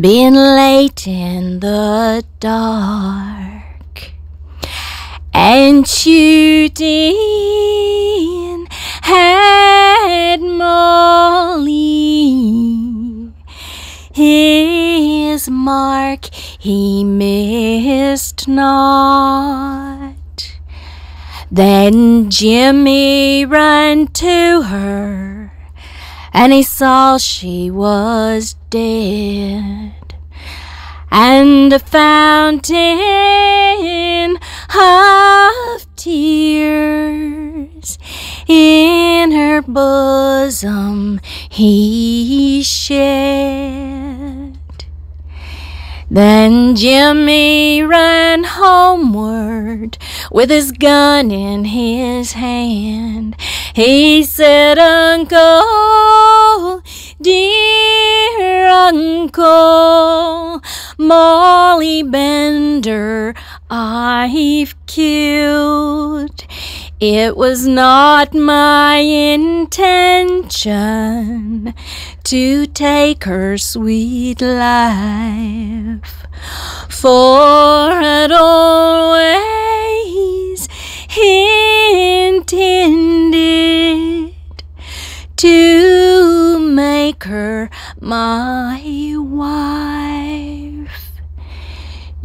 been late in the dark, and shooting had Molly. His mark he missed not. Then Jimmy ran to her, and he saw she was dead, and a fountain of tears in her bosom he shed. Then Jimmy ran homeward with his gun in his hand. He said, "Uncle, dear uncle, Molly Bender I've killed. It was not my intention to take her sweet life, for I'd always intended to make her my wife.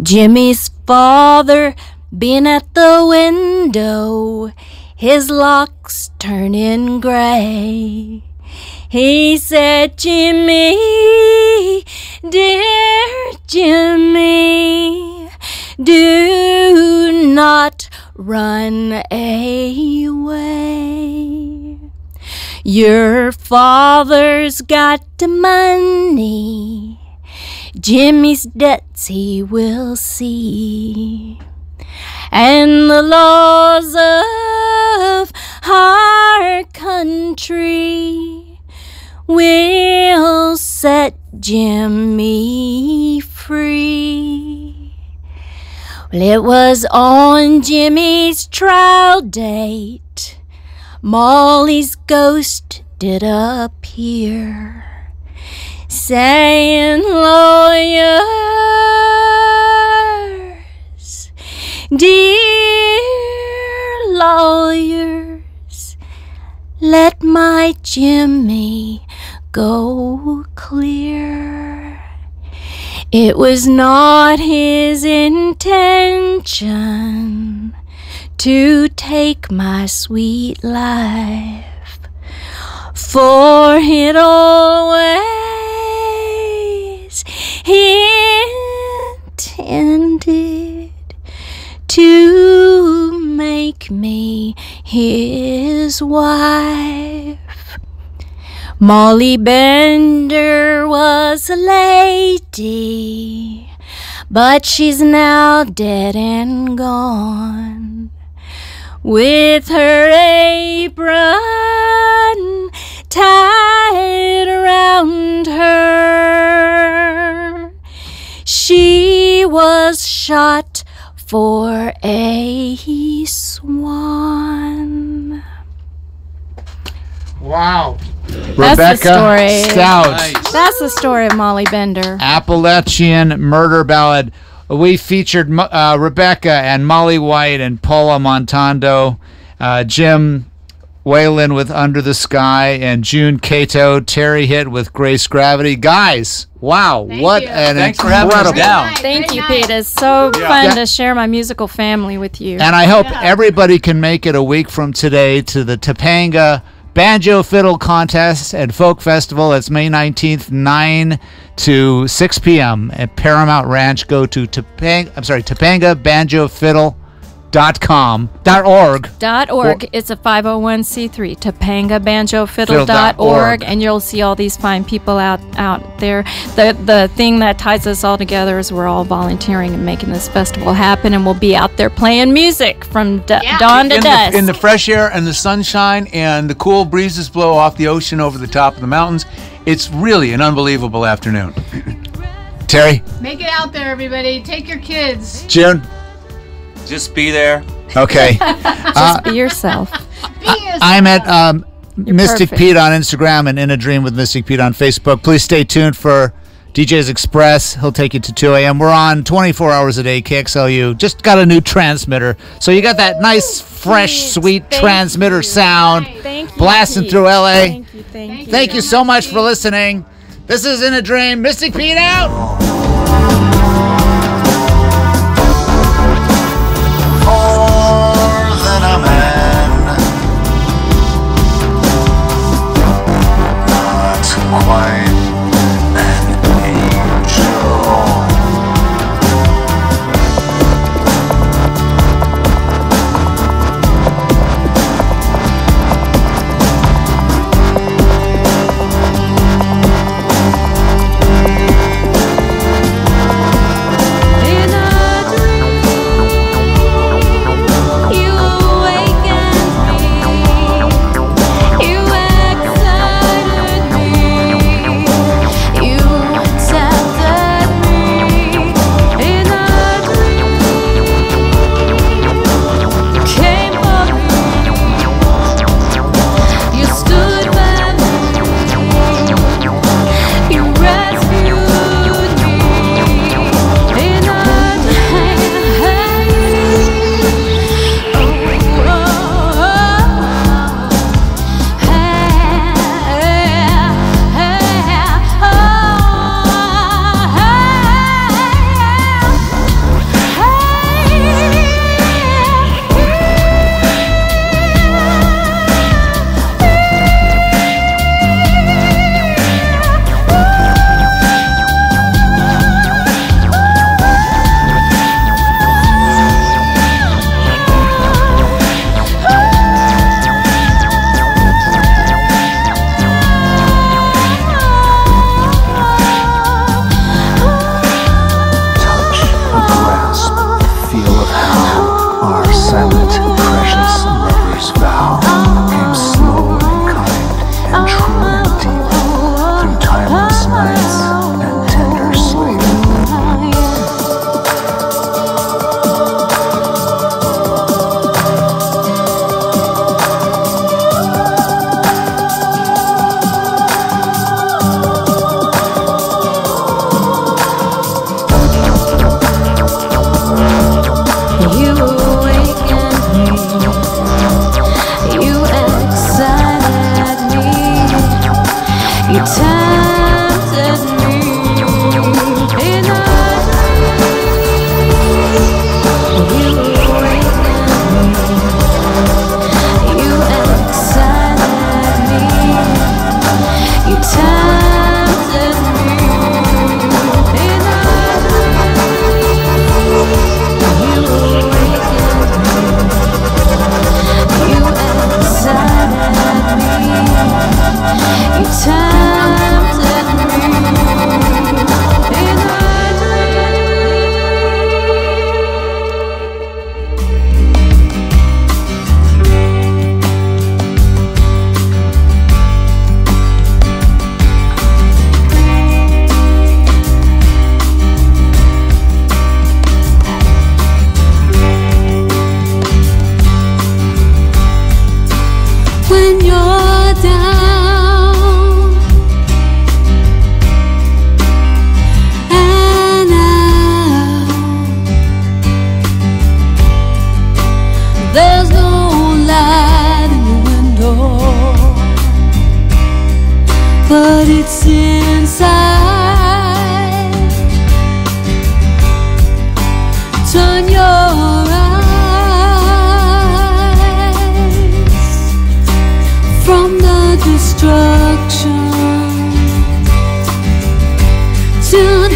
Jimmy's father been at the window, his locks turning gray. He said, Jimmy, dear Jimmy, do not run away. Your father's got the money, Jimmy's debts he will see, and the laws of our country will set Jimmy free. Well, it was on Jimmy's trial date Molly's ghost did appear, saying, lawyers, dear lawyers, let my Jimmy go clear. It was not his intention to take my sweet life, for it always intended to make me his wife. Molly Bender was a lady, but she's now dead and gone, with her apron tied around her. She was shot for a swan. Wow. That's Rebecca the story. Stout. Nice. That's the story of Molly Bender. Appalachian murder ballad. We featured Rebecca and Molly White and Paula Montondo, Jim Whelan with Under the Sky, and June Kato, Teri Hitt with Grace Gravity. Guys, wow, what an Thanks for having us incredible. down. Thank you, Pete. It's so fun to share my musical family with you. And I hope everybody can make it a week from today to the Topanga Banjo Fiddle Contest and Folk Festival. It's May 19th, 9 to 6 p.m. at Paramount Ranch. Go to TopangaBanjoFiddle.org. .org. It's a 501c3. TopangaBanjoFiddle.org, and you'll see all these fine people out there. The thing that ties us all together is we're all volunteering and making this festival happen, and we'll be out there playing music from dawn to dusk. In the fresh air and the sunshine and the cool breezes blow off the ocean over the top of the mountains. It's really an unbelievable afternoon. Teri? Make it out there, everybody. Take your kids. June? Just be there. Okay. Just be yourself. I'm at Mystic perfect. Pete on Instagram and In a Dream with Mystic Pete on Facebook. Please stay tuned for DJ's Express. He'll take you to 2 a.m. We're on 24 hours a day, KXLU. Just got a new transmitter. So you got that nice, fresh, sweet transmitter sound Thank you, blasting Pete. through LA. Thank you. Thank you so much for listening. This is In a Dream. Mystic Pete out.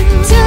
to